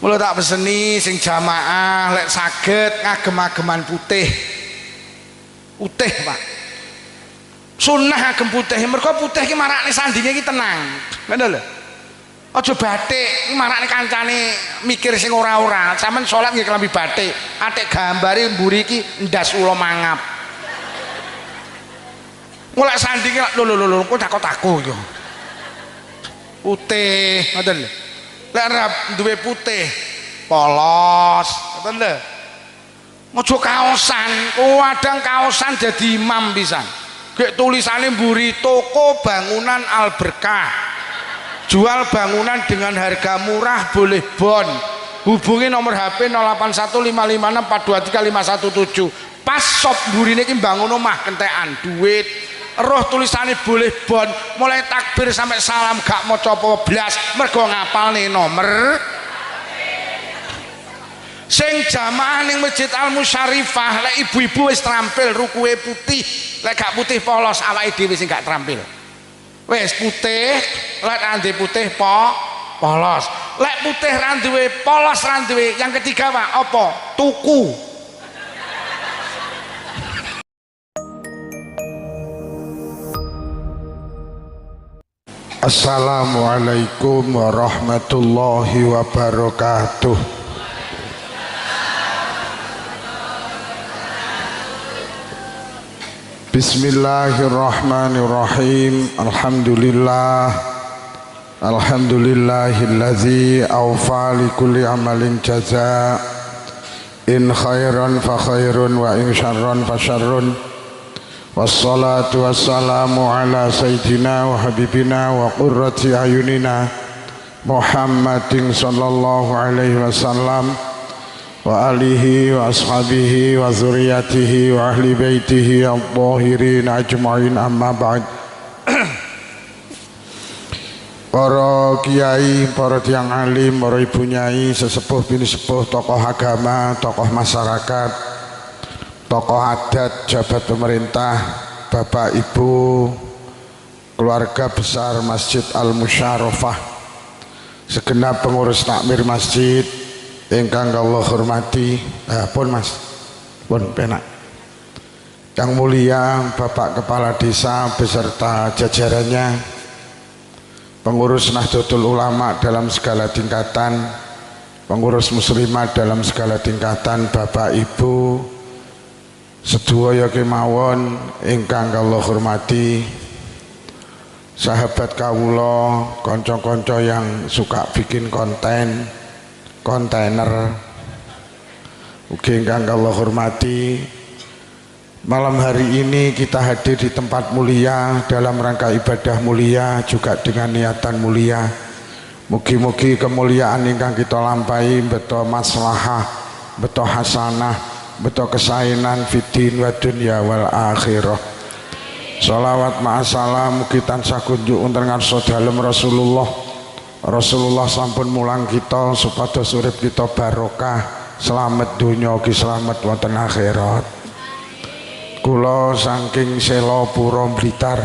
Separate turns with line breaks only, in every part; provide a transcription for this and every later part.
Mula tak peseni sing jamaah lek saged ngagem-ageman putih. Putih, Pak. Sunnah agem putih. Mergo putih ki marakne sandinge ki tenang. Ngono lho. Aja batik, marakne kancane mikir sing ora-ora. Sampeyan salat nggih kelambi batik, atik gambare mburi iki ndas ula mangap. Mulak sandinge lho kok takut-takut yo. Putih, ngoten lho. Lek arep duwe putih, polos, ngoten lho. Aja kaosan, kadang kaosan dadi imam pisan. Gek tulisane mburi toko bangunan Al Berkah. Jual bangunan dengan harga murah, boleh bon. Hubungi nomor HP 081556423517. Pas sop burine iki bangun omah kentekan duit. Roh tulisane boleh bon, mulai takbir sampai salam gak maca apa blas, mergo ngapalne nomor. Sing jamaah ning Masjid Al Musyarifah lek ibu-ibu wis trampil rukuke putih, lek gak putih polos awake dhewe sing gak trampil. Wis putih, lek ande putih polos. Lek putih ra duwe, polos ra duwe. Yang ketiga Pak, apa? Tuku. Assalamualaikum warahmatullahi wabarakatuh. Bismillahirrahmanirrahim. Alhamdulillahillazi awfa li kulli amalin jaza. In khairan fa khairun wa in syarran fa syarrun. Wassalatu wassalamu ala sayyidina wa habibina wa qurrati ayunina Muhammadin sallallahu alaihi wasallam wa alihi wa ashabihi wa zuriyatihi wa ahli baitihi al-zahirin ajma'in, amma ba'd. Para kiai, para tiang alim, para ibu nyai, sesepuh bini sepuh, tokoh agama, tokoh masyarakat, tokoh adat, jabat pemerintah, bapak ibu, keluarga besar Masjid Al Musyarifah, segenap pengurus takmir masjid ingkang Allah hormati, pun mas, pun penak. Yang mulia Bapak Kepala Desa beserta jajarannya, pengurus Nahdlatul Ulama dalam segala tingkatan, pengurus muslimat dalam segala tingkatan, Bapak Ibu sedaya kemawon ingkang Allah hormati, sahabat kawula, konco-konco yang suka bikin kontainer ugi ingkang Allah hormati. Malam hari ini kita hadir di tempat mulia dalam rangka ibadah mulia juga dengan niatan mulia. Mugi-mugi kemuliaan ingkang kita lampahi beto maslahah, beto hasanah, beto kesainan fiddin wa dunya wal akhirah. Sholawat ma'asalam mugi tansah kunjuk wonten ngarsa dalem Rasulullah sampun mulang kita supados urip kita barokah, selamat dunya ugi selamat wonten akhirat. Kula saking Selo Pura Blitar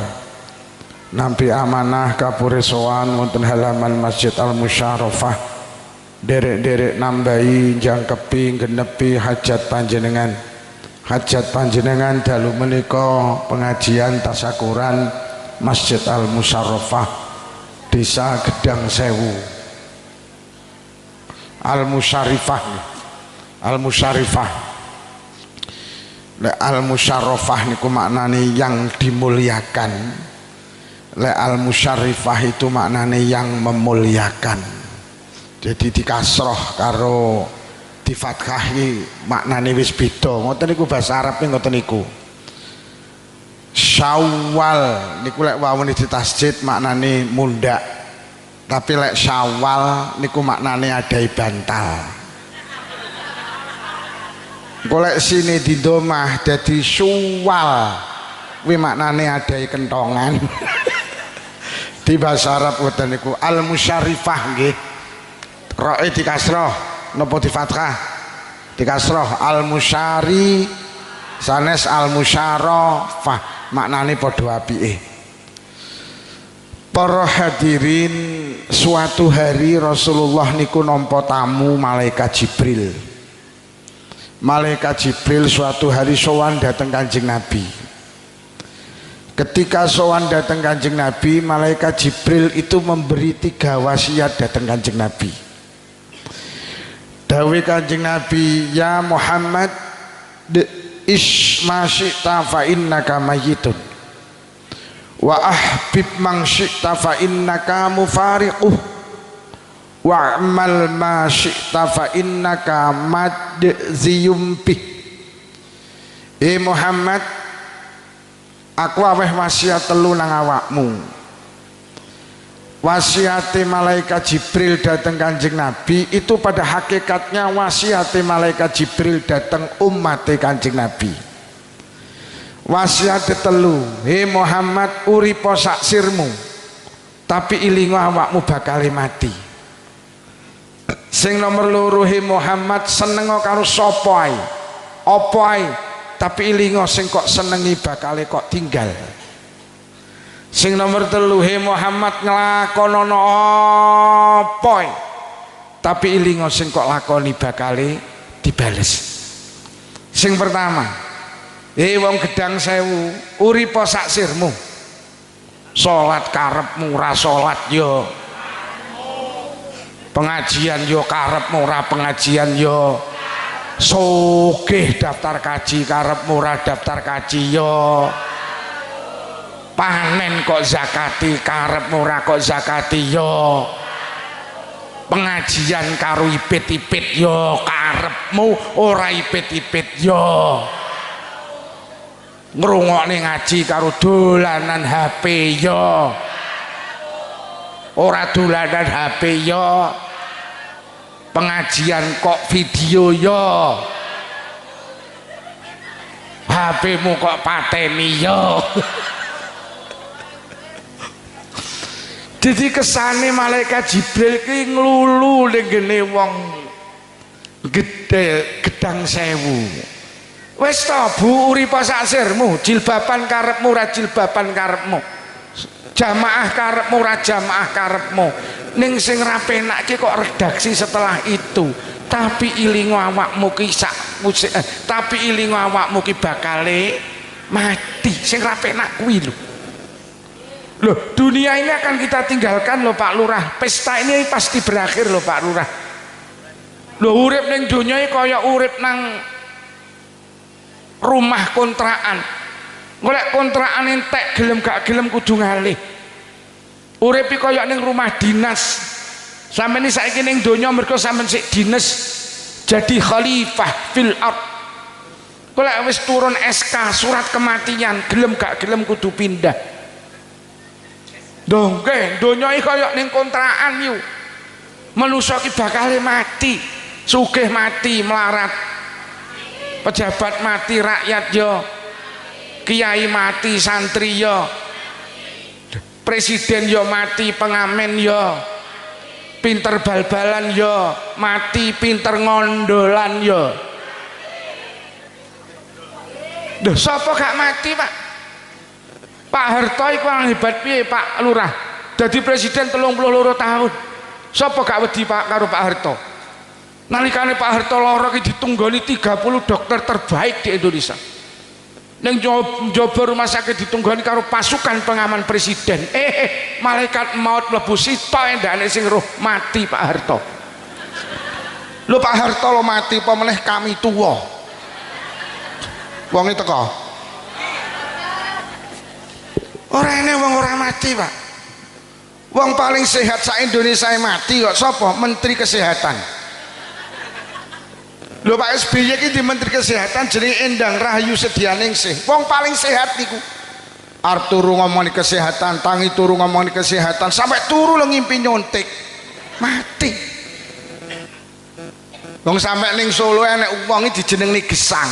nampi amanah kapure sowan wonten halaman Masjid Al Musyarifah, derek-derek nambahi jangkepi genepi hajat panjenengan. Hajat panjenengan dalu menika pengajian tasyakuran Masjid Al Musyarifah Desa Gedang Sewu. Al Musyarifah Al Musyarifah niku maknane yang dimuliakan. Al Musyarifah itu maknane yang memuliakan. Jadi dikasroh karo di fathahi maknane wis beda. Ngoten niku bahasa Arabe ngoten niku. Syawal niku lek wawon di tasjid maknane mundak. Tapi lek Syawal niku maknane adai bantal. Golek sini di domah dadi Syawal. Kuwi maknane adai kentongan. Di bahasa Arab ngoten niku Al Musyarifah nggih. Ra'i di kasroh napa di fathah? Di kasroh Al Musyari sanes Al Musyarifah maknane padha apike. Para hadirin, suatu hari Rasulullah niku nampa tamu malaikat Jibril. Malaikat Jibril suatu hari sowan dateng Kanjeng Nabi. Ketika sowan dateng Kanjeng Nabi, malaikat Jibril itu memberi 3 wasiat dateng Kanjeng Nabi. Dawuh Kanjeng Nabi, ya Muhammad, ish ma syi'ta fa innaka mayyitun wa ahbib man syi'ta fa innaka mufariquh wa amal ma syi'ta fa innaka madziyum bih. Muhammad, aku aweh wasiat 3 nang awakmu. Wasiate malaikat Jibril datang Kanjeng Nabi itu pada hakikatnya wasiate malaikat Jibril datang umat Kanjeng Nabi. Wasiate 3, Muhammad, uripo sak sirmu, tapi ilingo awakmu bakal mati. Sing nomor 2, Muhammad, senengo karo sapa ae, apa ae, tapi ilingo sing kok senengi bakal kok tinggal. Sing nomor 3, Muhammad, nglakonono apa ae, tapi ilingo sing kok lakoni bakal dibales. Sing pertama, wong gedang sewu, uripo sak sirmu, salat karepmu ora salat yo, pengajian yo karepmu ora pengajian yo, sugih daftar kaji karepmu ora daftar kaji yo, panen kok zakati karepmu ora kok zakati yo, pengajian karo ipit-ipit yo karepmu ora ipit-ipit yo, ngrungokne ngaji karo dolanan HP yo ora dolanan HP yo, pengajian kok video yo, HP-mu kok pateni yo. Jadi kesane malaikat Jibril ki nglulu ning gene wong gede gedang sewu. Wis ta Bu, uripa sak sirmu, jilbaban karepmu ora jilbaban karepmu, jamaah karepmu ora jamaah karepmu. Ning sing ra penak ki kok redaksi setelah itu, tapi ilingo awakmu ki tapi ilingo awakmu ki bakale mati. Sing ra penak kuwi lho. Loh, dunia ini akan kita tinggalkan loh Pak Lurah. Pesta ini pasti berakhir loh Pak Lurah. Loh, urip ning donya iki kaya urip nang rumah kontrakan. Golek kontrakan entek gelem gak gelem kudu ngalih. Urip iki kaya ning rumah dinas. Sampeyan iki saiki ning donya mergo sampeyan sik dinas jadi khalifah fil ard. Golek wis turun SK surat kematian, gelem gak gelem kudu pindah. Dongke donya iki kaya ning kontrakan yu. Manusa ki bakal mati, sugih mati melarat, pejabat mati, rakyat yo, kiai mati, santri yo, presiden yo mati, pengamen yo, pinter bal-balan yo mati, pinter ngondolan yo. Duh, sapa gak mati Pak? Pak Harto iku hebat piye Pak Lurah? Dadi presiden 32 tahun. Sapa gak wedi Pak karo Pak Harto? Nalikane Pak Harto lara ki ditunggoni 30 dokter terbaik di Indonesia. Ning njaba rumah sakit ditunggoni karo pasukan pengaman presiden. Malaikat maut mlebu sita endane sing roh mati Pak Harto. Lho Pak Harto lo mati apa meneh kami tuwa. Wong iki teko. Ora ene wong ora mati Pak. Wong paling sehat sak Indonesia mati kok sapa? Menteri Kesehatan. Lho Pak SBY iki di Menteri Kesehatan jenenge Endang Rahayu Sedianingsih. Wong paling sehat niku. Arep turu ngomongin kesehatan, tangi turu ngomongin kesehatan, sampai turu lo ngimpi nyontek. Mati. Wong sampai ning Solo enek wong iki dijenengi Gesang.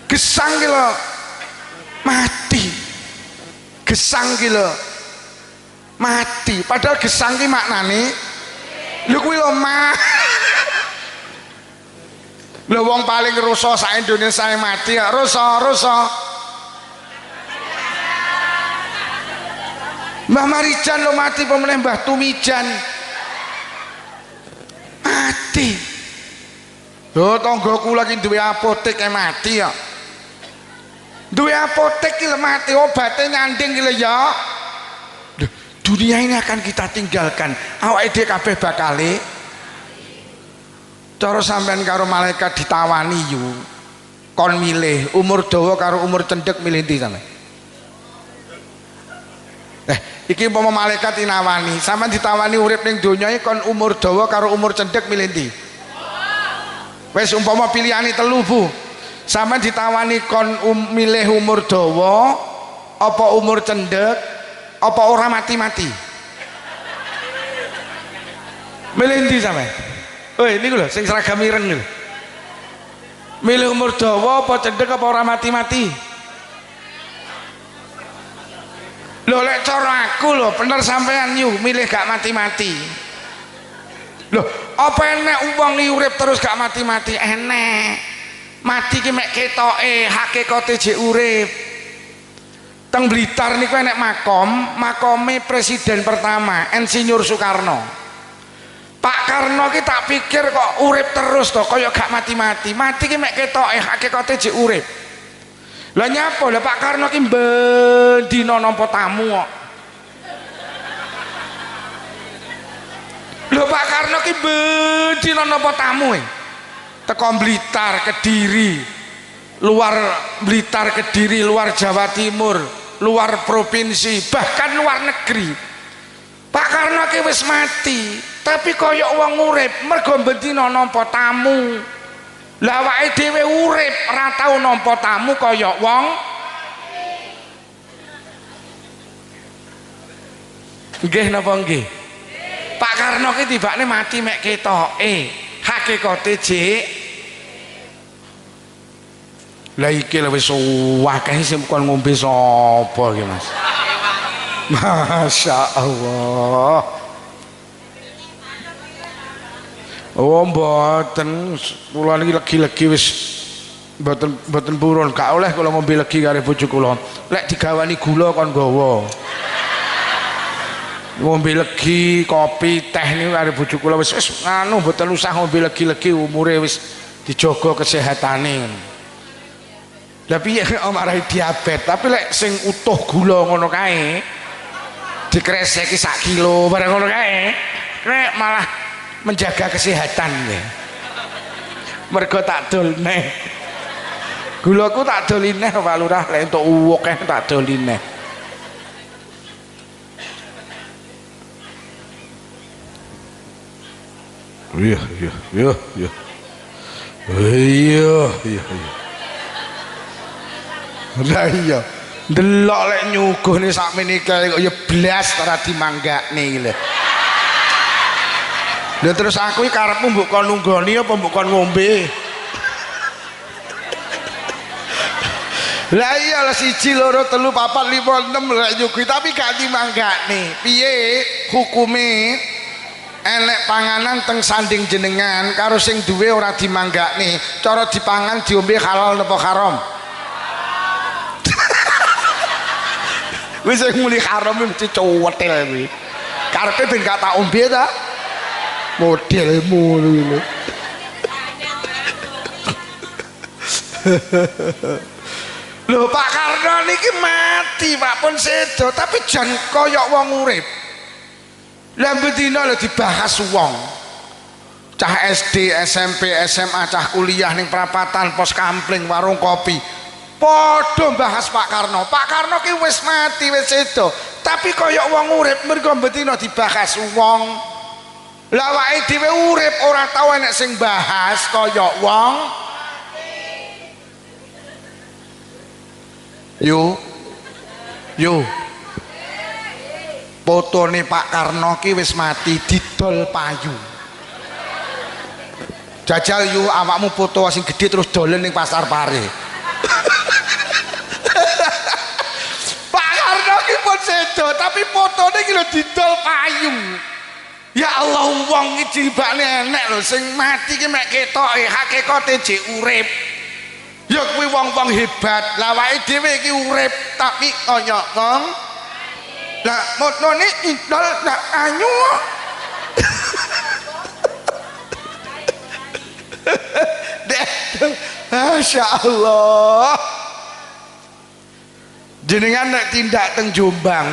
Gesang ki lho mati. Gesang ki lho mati. Padahal gesang ki maknane lho kuwi lho lho wong paling rusa sak Indonesia mati ya rusa Mbah Marijan lo mati pemenang Mbah Tumijan mati. Lho tanggaku lagi duwe apotek mati ya. Duwe apotek ki mati obate nyanding ki ya. Dunia ini akan kita tinggalkan. Awake dhewe kabeh bakale cara sampean karo malaikat ditawani yu. Kon milih umur dawa karo umur cendhek milih ndi sampean? Iki umpama malaikat inawani, sampean ditawani urip ning donya iki kon umur dawa karo umur cendhek milih ndi? Wis umpama pilihane telu Bu. Sampean ditawani kon milih umur dawa apa umur cendhek apa ora mati-mati? Milih ndi sampean? Oi niku lho sing seragam ireng niku. Milih umur dawa apa cendhek apa ora mati-mati? Lho lek cara aku lho bener sampean yu milih gak mati-mati. Lho apa enek wong urip terus gak mati-mati? Enek. Mati ki mek ketoke, hakikate jek urip. Teng Blitar niku enek makome presiden pertama Insinyur Soekarno. Pak Karno ki tak pikir kok urip terus to kaya gak mati-mati. Mati ki mek ketoke, hakikate jek urip. Lah nyapa lah Pak Karno ki bendina nampa tamu kok. Lho Pak Karno ki bendina nampa tamu teko Blitar, Kediri, luar Blitar, Kediri, luar Jawa Timur, luar provinsi, bahkan luar negeri. Pak Karno ki wis mati, tapi kaya wong urip mergo bendina nampa tamu. Lah awake dhewe urip ora tau nampa tamu kaya wong. Nggih napa nggih? Pak Karno ki tibane mati mek ketoke, hakikate jek. Lah iki lho wis akeh sing kon ngombe sapa iki Mas? Masya Allah. Oh mboten, kula niki legi-legi wis mboten purun, gak oleh kula ngombe legi karo bojo kula. Lek digawani gula kon nggawa. Ngombe legi, kopi, teh niku karo bojo kula wis anu mboten usah ngombe legi-legi umure wis dijaga kesehatane. Lah piye omarahi diabetes, tapi lek sing utuh gula ngono kae dikreseki sak kilo bareng ngono kae, nek malah menjaga kesehatan ya. Mergo tak dol neh. Gulaku tak doli neh Pak Lurah, lek entuk uwuk tak doli neh. Iya. Lah iya. Delok lek nyuguhne sakmene kae kok ya blas ora dimanggakne iki lho. Lha terus aku iki karepmu mbok kon nunggoni apa mbok kon ngombe? Lah iya lah 1 2 3 4 5 6 lek nyuguhi tapi gak dimanggakne. Piye hukume? Elek panganan teng sanding jenengan karo sing duwe ora dimanggakne. Cara dipangan diombe halal napa haram? Wis sing muni haram mesti cuwetel kuwi. Karepe ben gak tak ombe ta? Modelmu lho. Lho Pak Karno niki mati Pak pun sedo tapi jan kaya wong urip. Lah bedina lho dibahas wong. Cah SD, SMP, SMA, cah kuliah ning perapatan, pos kampling, warung kopi. Padha bahas Pak Karno. Pak Karno ki wis mati wis sedo, tapi kaya wong urip mergo bedina dibahas wong. Lah awake dhewe urip ora tau enek sing bahas kaya wong. Yo. Fotone Pak Karno ki wis mati didol payu. Jajal yu awakmu foto sing gedhe terus dolen ning pasar pare. Pak Karno ki pun sedo tapi fotone ki lho didol payu. Ya Allah wong iki jibane enek lho sing mati ki mek ketoke hakikate jek urip. Ya kuwi wong-wong hebat. Lah awake dhewe iki urip tapi kaya wong. Lah motone idol nak anyu. Masya Allah. Jenengan nek tindak teng Jombang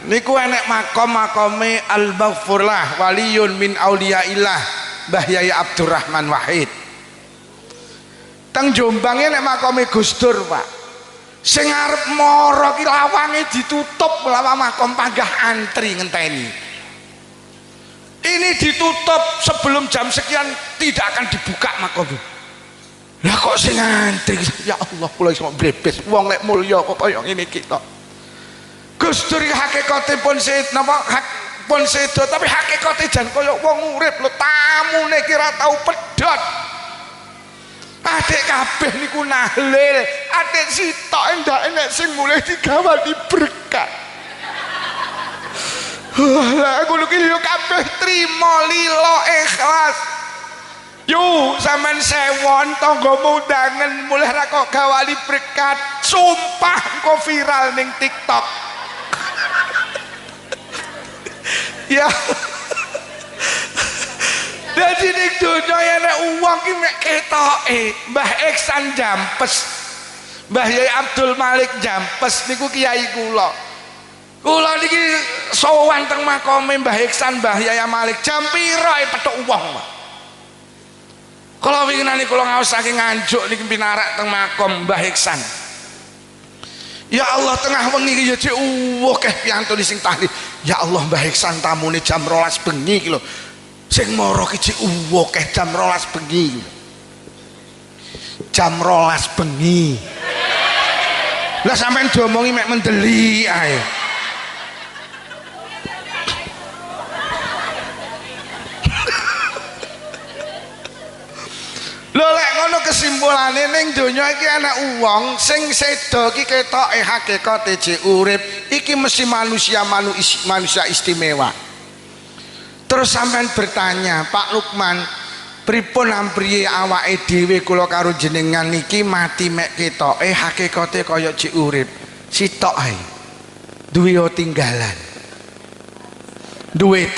niku enek makom-makome Al-Maghfurlah waliyun min auliyaillah Mbah Yai Abdurrahman Wahid. Teng Jombang nek makome Gus Dur, Pak. Sing arep mara ki lawange ditutup lawan makom panggah antri ngenteni. Ini ditutup sebelum jam sekian tidak akan dibuka makom. Lah kok sing antri, ya Allah kula iso brebes wong lek mulya kok kaya ngene iki tok. Gus Dur hakikatipun napa pun sedo tapi hakikate jan kaya wong urip lho, tamune ki ora tau pedhot. Adik kabeh niku nahlil, adik sitok endake nek sing mulih digawani berkah. Lah ngono ki yo kabeh trimo lilo ikhlas. Yo sampean sewon tanggamu undangan mulih ra kok gawani berkat, sumpah kok viral ning TikTok. Ya. Dadi ning donya nek uang ki mek ketoke Mbah Iksan Jampes, Mbah Yai Abdul Malik Jampes niku kiai kula. Kula niki sowan teng makome Mbah Iksan Mbah Yai Malik jam pira petuk wong, Pak. Kula winginane kula ngaos saking Nganjuk niki pinarak teng makom Mbah Iksan. Ya Allah tengah wengi ya cek akeh piantune sing tahlil. Ya Allah Mbah Iksan tamune jam 12 bengi iki lho. Sing mara ki cek akeh jam 12 bengi. Jam 12 bengi. Lah sampean diomongi mek mendeli ae. Lho lek ngono kesimpulane ning donya iki ana wong sing sedo iki ketoke hakikate jek urip iki mesti manusia istimewa. Terus sampean bertanya, Pak Lukman, pripun ampriye awake dhewe kula karo jenengan niki mati mek ketoke hakikate kaya jek urip. Sitok ae. Duwe tinggalan. Duwe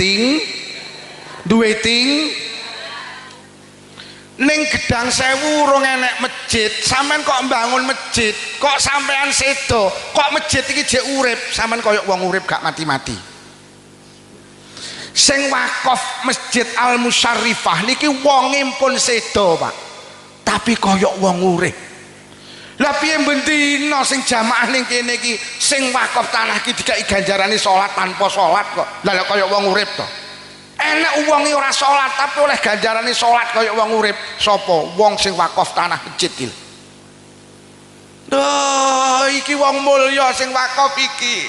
ting ning Gedang Sewu urung enek masjid, sampean kok mbangun masjid, kok sampean sedo, kok masjid iki jek urip, sampean kaya wong urip gak mati-mati. Sing wakaf Masjid Al Musyarrifah niki wonge pun sedo, Pak. Tapi kaya wong urip. Lah piye bendina sing jamaah ning kene iki sing wakaf tanah iki dikai ganjarane salat tanpa salat kok. Lah kaya wong urip to. Enak uangnya ora sholat tapi oleh ganjarane sholat kaya wong urip. Sopo? Wong sing wakaf tanah masjid iki. Duh, iki wong mulya sing wakaf iki.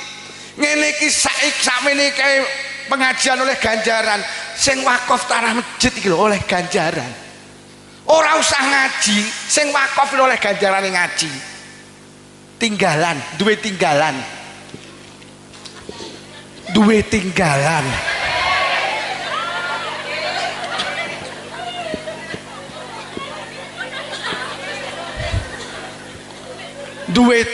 Ngene iki sakmene kae pengajian oleh ganjaran. Sing wakaf tanah masjid iki lho oleh ganjaran. Ora usah ngaji, sing wakaf oleh ganjarane ngaji. Tinggalan, duwe tinggalan. Duwe tinggalan. Duwe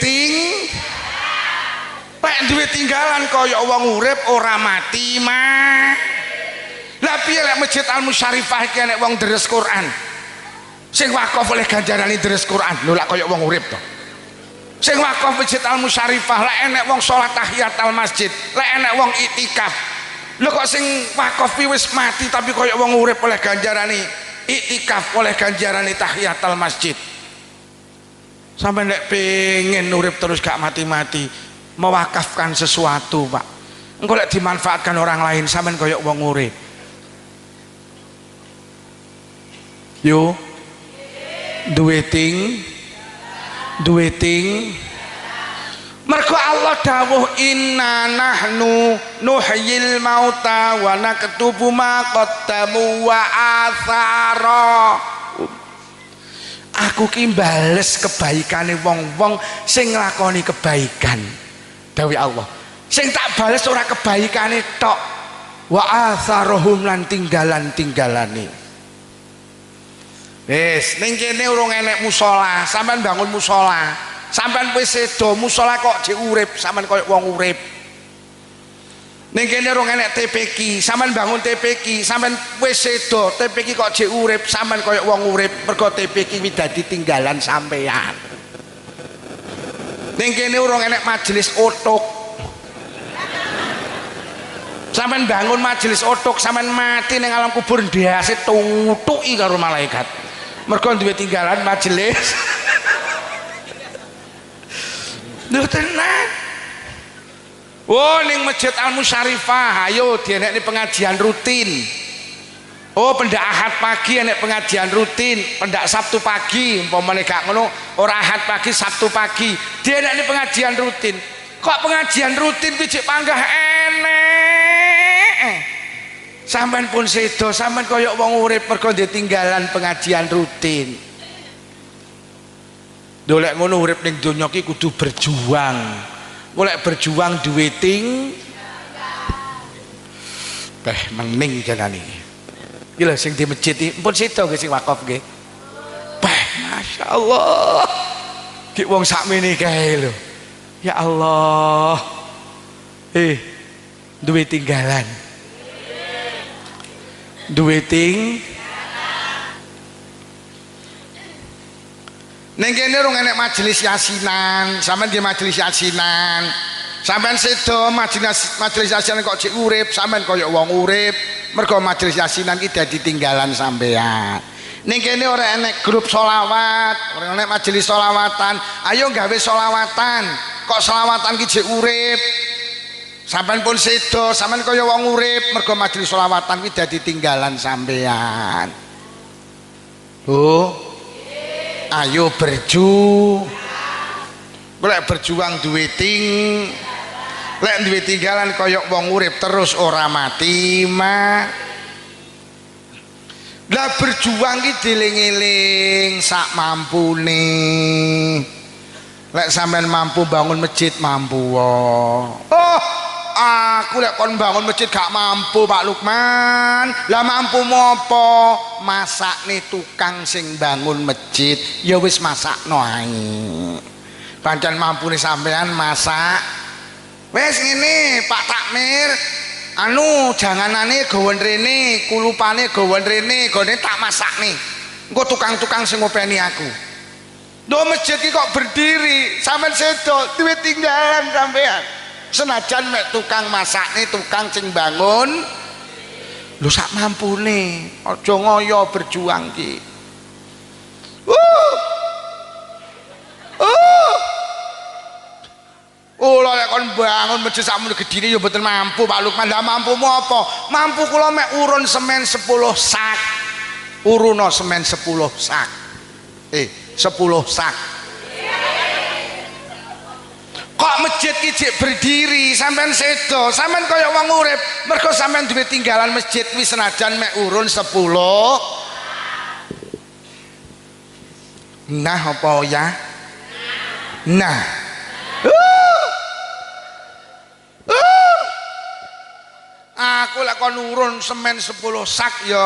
duwe tinggalan kaya wong urip ora mati mah. Lah piye lek Masjid Al Musyarrifah iki nek wong deres Quran. Sing wakaf oleh ganjarane deres Quran. Lho lak kaya wong urip to. Sing wakaf Masjid Al Musyarrifah lek enek wong salat tahiyatul masjid, lek enek wong iktikaf. Lho kok sing wakaf wis mati tapi kaya wong urip oleh ganjarane iktikaf, oleh ganjarane tahiyatul masjid. Sampai nek pengen urip terus gak mati-mati, mewakafkan sesuatu, Pak. Engko lek dimanfaatkan orang lain sampean koyo wong urip. Yo. Duwe ting. Mergo Allah dawuh inna nahnu nuhyil mauta wa naktubu ma qaddamu wa athara. Aku ki bales kebaikane wong-wong sing nglakoni kebaikan. Dawuh Allah. Sing tak bales ora kebaikane tok. Wa atharohum lan tinggalan-tinggalane. Wis, ning kene urung enek musala, sampean bangun musala. Sampean wis sedo musala kok jek urip, sampean koyo wong urip. ning kene rong enek TPQ, sampean bangun TPQ, sampean wis sedo, TPQ kok jek urip, sampean koyo wong urip, mergo TPQ wi dadi tinggalan sampean. Ning kene urung enek majelis otok. Sampean bangun majelis otok, sampean mati ning alam kubur ndase tutuki karo malaikat. Mergo duwe tinggalan majelis. Lho tenan. Oh ning Masjid Al Musyarifah ayo dienekne pengajian rutin. Oh pendak Ahad pagi enek pengajian rutin, pendak Sabtu pagi umpamane gak ngono ora Ahad pagi Sabtu pagi dienekne pengajian rutin. Kok pengajian rutin ki jek panggah enek. Sampeyan pun sedo, sampeyan koyo wong urip mergo ditinggalan pengajian rutin. Dolek ngono urip ning donya ki kudu berjuang. Golek berjuang duwe ting beh mening jalan iki. Iki lho sing di masjid iki pun sida nggih sing wakaf nggih. Beh masyaallah. Ki wong sakmene kae lho. Ya Allah. Duwe tinggalan. Duwe ting ning kene rung enek majelis yasinan, sampean di majelis yasinan. Sampean sedo majelis yasinan kok jek urip, sampean koyo wong urip, mergo majelis yasinan ki dadi tinggalan sampean. Ning kene ora enek grup sholawat, ora enek majelis sholawatan. Ayo gawe sholawatan. Kok sholawatan ki jek urip. Sampean pun sedo, sampean koyo wong urip, mergo majelis sholawatan ki dadi tinggalan sampean. Oh ayo golek berjuang duwe ting lek duwe tinggalan koyok wong urip terus ora mati mah. Lah berjuang ki dieling-eling sak mampune. Lek sampean mampu bangun masjid mampu aku lek kon bangun masjid gak mampu Pak Lukman. Lah mampu mopo? Masakne tukang sing bangun masjid ya wis masakno ae. Pancen mampune sampean masak. Wis ngene Pak Takmir, anu janganane gawen rene, kulupane gawen rene, gone tak masakne. Engko tukang-tukang sing ngopeni aku. Lho masjid iki kok berdiri, sampean sedo duwe tinggalan sampean. Senajan mek tukang masakne, tukang sing bangun lho sak mampune, aja ngoyo berjuang ki. Kula lek kon bangun masjid sakmono gedine ya mboten mampu Pak Lukman. Lah mampumu apa? Mampu kula mek urun semen 10 sak. Uruno semen 10 sak. 10 sak. Kok masjid ki jek berdiri sampean sedo, sampean kaya wong urip, mergo sampean duwe tinggalan masjid wis senajan mek urun 10. Nah apa ya? Nah. Aku lek kon urun semen 10 sak ya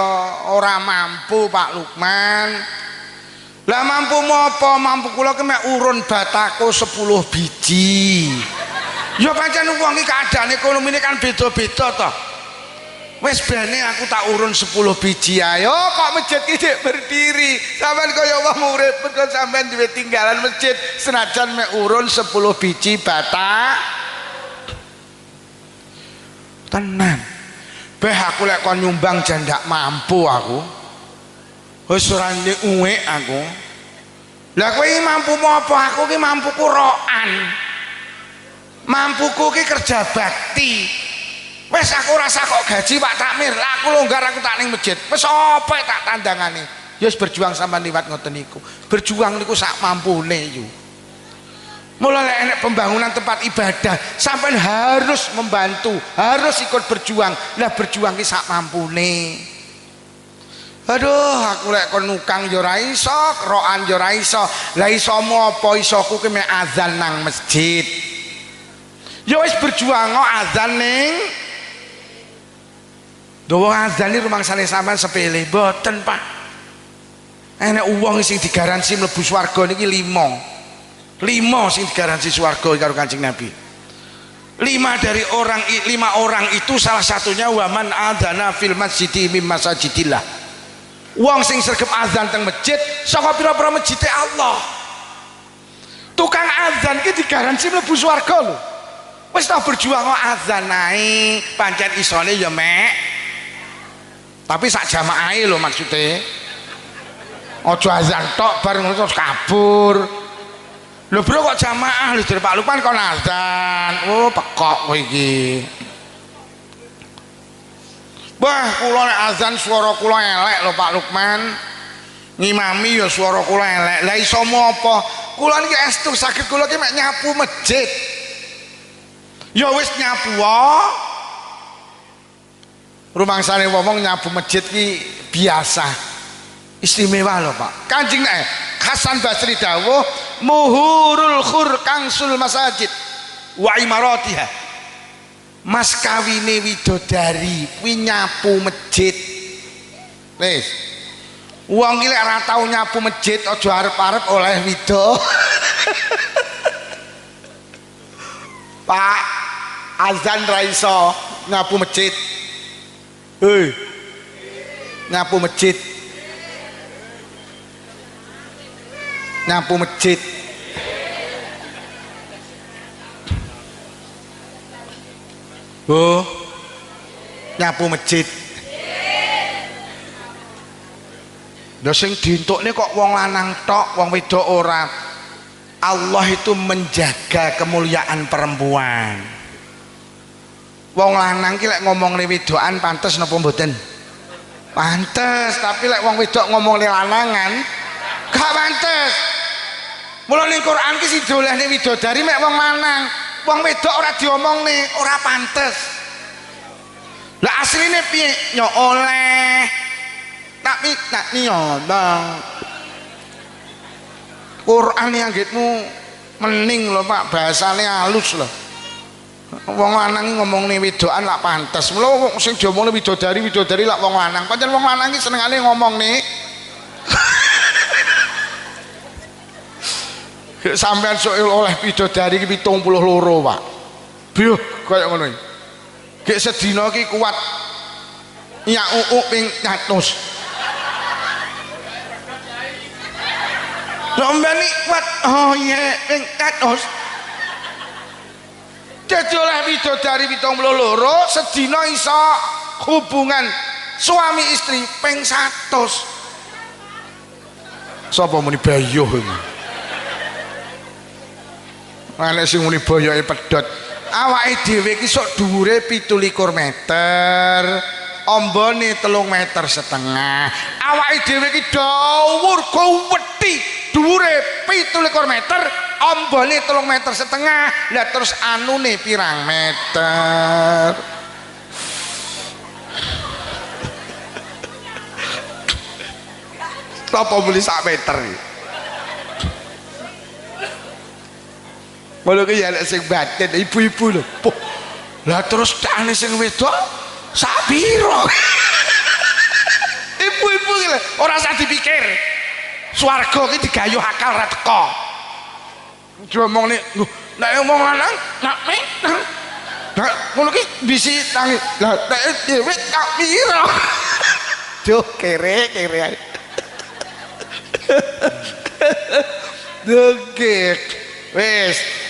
ora mampu Pak Lukman. Lah mampu apa? Mampu kula ki mek urun batako 10 biji. Ya pancen wong iki keadaan ekonomine kan beda-beda to. Wis bene aku tak urun 10 biji ayo kok masjid ki jek berdiri. Sampeyan kaya wong urip mergo sampeyan duwe tinggalan masjid senajan mek urun 10 biji batak. Tenan. Beh aku lek kon nyumbang jan ndak mampu aku. Wis ora uwek aku. Lah kowe iki mampu apa? Aku ki mampuku rokan. Mampuku ki kerja bakti. Wis aku rasa kok gaji Pak Takmir. Lah aku longgar aku tak ning masjid. Wis apa tak tandangane. Ya wis berjuang sampean liwat ngoten niku. Berjuang niku sak mampune yo. Mulai enek pembangunan tempat ibadah, sampean harus membantu, harus ikut berjuang. Lah berjuang ki sak mampune. Aduh, aku lek kon nukang yo ora iso, rokan yo ora iso. Lah isomu apa isoku ki mek azan nang masjid. Ya wis berjuang kok azan ning. Dowo azan iki rumangsane sampean sepele, mboten, Pak. Enek wong sing digaransi mlebu swarga niki 5 sing digaransi swarga karo Kanjeng Nabi. Lima orang itu salah satunya waman adzana fil masjidi mim masajidillah. Wong sing sregep azan teng masjid saka pira-pira masjid Allah. Tukang azan ki digaransi mlebu swarga lho. Wis tak berjuang kok azan ae, pancen isone ya mek. Tapi sak jamaahe lho maksude. Aja azan tok bar ngono terus kabur. Lho bro kok jamaah lho dari Pak Lukman kon azan. Oh pekok kowe iki. Wah, kula nek azan swara kula elek lho Pak Lukman. Ngimami ya swara kula elek. Lah iso apa? Kula niki estu saged kula ki mek nyapu masjid. Ya wis nyapu wae. Rumangsane wong nyapu masjid ki biasa. Istimewa lho Pak. Kanjeng Hasan Basri dawuh muhurul khur kangsul masajid wa imaratiha. Mas kawine widodari kuwi nyapu masjid. Wis. Wong iki lek ora tau nyapu masjid aja arep-arep oleh wido. Pak, azan ra iso nyapu masjid. Hei. Nyapu masjid. Nyapu masjid. Oh, nyapu masjid. Lha sing dientukne kok wong lanang tok, wong wedok ora. Allah itu menjaga kemuliaan perempuan. Wong lanang ki lek ngomongne wedokan pantes napa mboten? Pantes, tapi lek wong wedok ngomongne lanangan gak pantes. Mula ning Quran ki sidolehne widodari mek wong lanang. Wong wedok ora diomongne, ora pantes. Lah asline piye? Yo oleh. Tapi tak niyo bang. Quran yang anggitmu mening lho Pak, bahasane halus lho. Wong lanang ngomongne wedokan lak pantes. Mula sing diomongne widodari lak wong lanang. Pancen wong lanang iki senengane ngomongne sampean sok oleh widodari ki 72 Pak. Biyo kaya ngono iki. Gek sedina ki kuat nyak ping 100. Lombani kuat oh iya ping 100. Dadi oleh widodari 72 sedina iso hubungan suami istri ping 100. Sapa muni bayuh iki? Nek sing muni boyoke pedhot. Awake dhewe iki sok dhuwure 17 meter, ombone 3,5 meter. Awake dhewe iki dhuwur kuweti, dhuwure 17 meter, ombone 3,5 meter. Lah terus anune pirang meter? Apa beli sak meter iki? Walau ki ya sing batin ibu-ibu lho. Lah terus dakane sing wedok sak piro? Ibu-ibu ki lho ora usah dipikir. Swarga ki digayuh akal ra teko. Diomongne nek ngomong lanang nak mek. Lah ngono ki bisi tangi. Lah nek dhewe sak piro? Duh kere. Degek. Wis.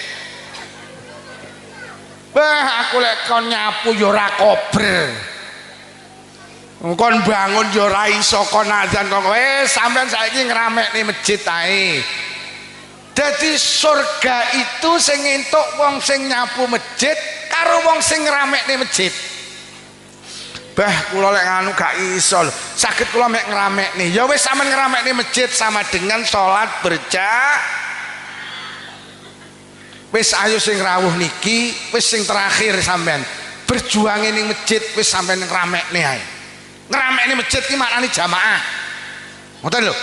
Bah aku lek kon nyapu ya ora kober. Kon bangun ya ora iso kon azan kok wis sampean saiki ngramekne masjid ae. Dadi surga itu sing entuk wong sing nyapu masjid karo wong sing ngramekne masjid. Bah kula lek nganu gak iso lho. Saged kula mek ngramekne. Ya wis sampean ngramekne masjid sama dengan salat berjamaah. Wis ayo sing rawuh niki wis sing terakhir sampean berjuangin ning masjid wis sampean ngramekne ae. Ngramekne masjid ki maknane jamaah. Ngoten lho.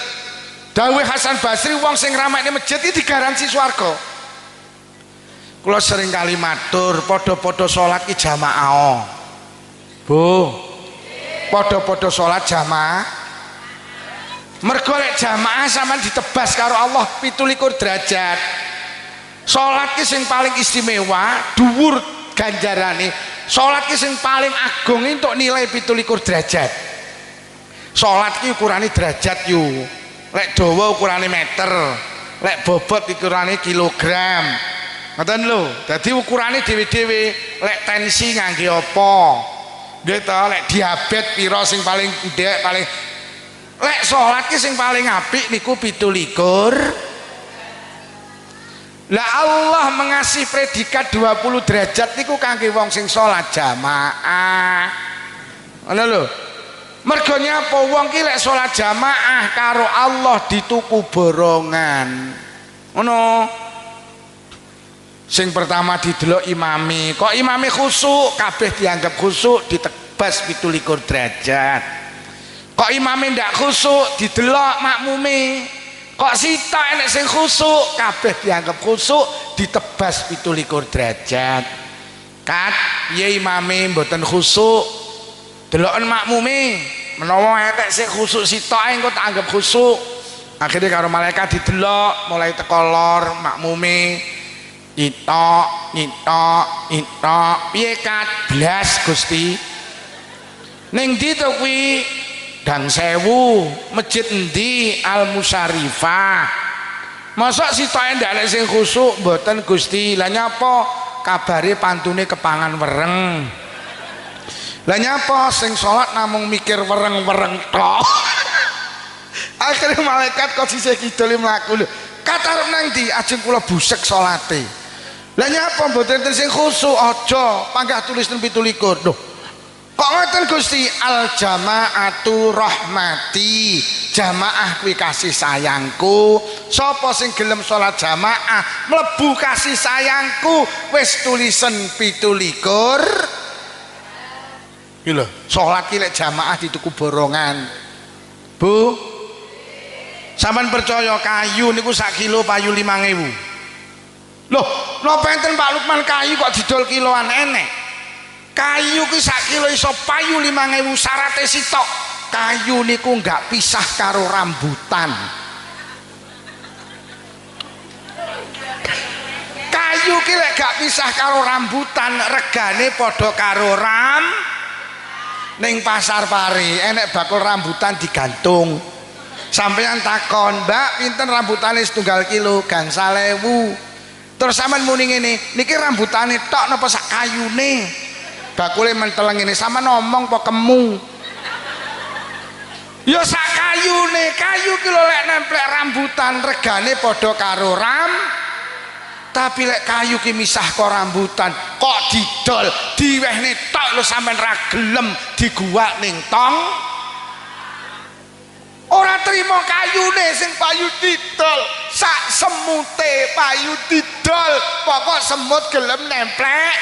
Dawuh Hasan Basri wong sing ngramekne masjid iki digaransi swarga. Kula sering kali matur padha-padha salat ki jamaah. Bu. Padha-padha salat jamaah. Mergo lek jamaah sampean ditebas karo Allah 17 derajat. Salat ki sing paling istimewa dhuwur ganjarane salat ki sing paling agung entuk nilai 17 derajat. Salat ki ukurane derajat yo. Lek dawa ukurane meter, lek bobot ukurane kilogram. Ngoten lho. Dadi ukurane dhewe-dhewe, lek tensi ngangge apa? Nggih to, lek diabetes pira sing paling ndek paling lek salat ki sing paling apik niku 17. Lah Allah mengasih predikat 20 derajat niku kangge wong sing salat jamaah. Ngono lho. Mergo nyapa wong ki lek salat jamaah karo Allah dituku borongan. Ngono. Sing pertama didelok imami, kok imami khusuk, kabeh dianggap khusuk ditebas 17 derajat. Kok imami ndak khusuk didelok makmume, kok sitok enek sing khusuk, kabeh dianggap khusuk ditebas 17 derajat. Kat piye imame mboten khusuk, deloken makmume, menawa enek sing khusuk sitok engko tak anggap khusuk. Akhirnya karo malaikat didelok mulai teko lor makmume nyitok piye kat blas Gusti ning ndi to kuwi Dang Sewu masjid endi Al Musyarifah mosok sitoke ndak nek sing khusuk mboten Gusti lah nyapa kabare pantune kepangan wereng lah nyapa sing salat namung mikir wereng-wereng tok akhirnya malaikat kok sisih kidul mlaku lho katarep nang ndi ajeng kula busek salate. Lah nyapa mboten sing khusuk aja panggah tulis 17 lho. Kok ngoten Gusti al jamaatu rahmati jamaah kuwi kasih sayangku sapa sing gelem salat jamaah mlebu kasih sayangku wis tulisen 17 iki lho salat ki lek jamaah dituku borongan Bu sampean percaya kayu niku sak kilo payu 5.000 loh, napa enten Pak Lukman kayu kok didol kiloan enek. Kayu ki sak kilo iso payu 5.000 syarate sitok. Kayu niku enggak pisah karo rambutan. Kayu ki lek gak pisah karo rambutan, regane padha karo ning pasar pari enek bakul rambutan digantung. Sampeyan takon, "Mbak, pinten rambutane setunggal kilo?" Gangsal 1.000. Terus sampean muni ngene, niki rambutane tok napa sak kayune? Bakule menteleng ngene, sampean ngomong apa kemu? Ya sak kayune, kayu ki lho lek nemplek rambutan regane padha karo tapi lek kayu ki misah kok rambutan, kok didol, diwehne tok lho sampean ra gelem diguwak ning tong. Ora trimo kayune sing payu didol, sak semute payu didol, pokok semut gelem nemplek.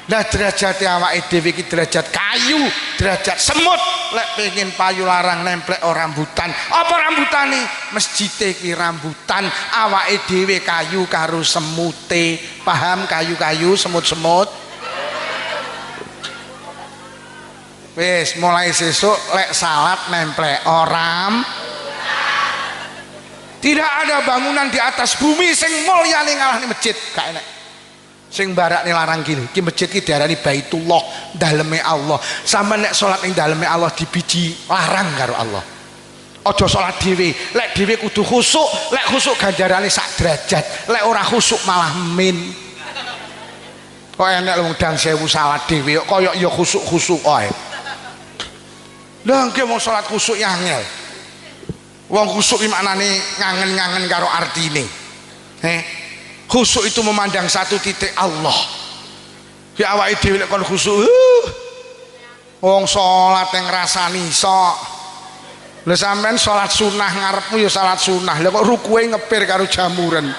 Lah derajat awake dhewe iki derajat kayu, derajat semut. Lek pengen payu larang nemplek ora rambutan. Apa rambutane? Mesjide ki rambutan, awake dhewe kayu karo semute. Paham kayu-kayu, semut-semut? Wis mulai sesuk lek salat nemplek orang. Tidak ada bangunan di atas bumi sing mulyane ngalahne masjid, gak enek. Sing barakne larang kiri. Ki masjid ki diarani Baitullah, daleme Allah. Sampe nek salat ning daleme Allah dibiji larang karo Allah. Aja salat dhewe, lek dhewe kudu khusuk, lek khusuk ganjarane sak derajat, lek ora khusuk malah min. Kok enek wong Dang Sewu salat dhewe kaya ya khusuk-khusuk ae. Lah nggih mau salat khusuk ya angel. Wong khusuk iki maknane ngangen-ngangen karo artine. Khusuk itu memandang satu titik Allah. Ya awake dhewe lek kon khusuk, wong salat yang ngrasani sok. Lha sampean salat sunah ngarepmu ya salat sunah. Lah kok rukuke ngepir karo jamuran.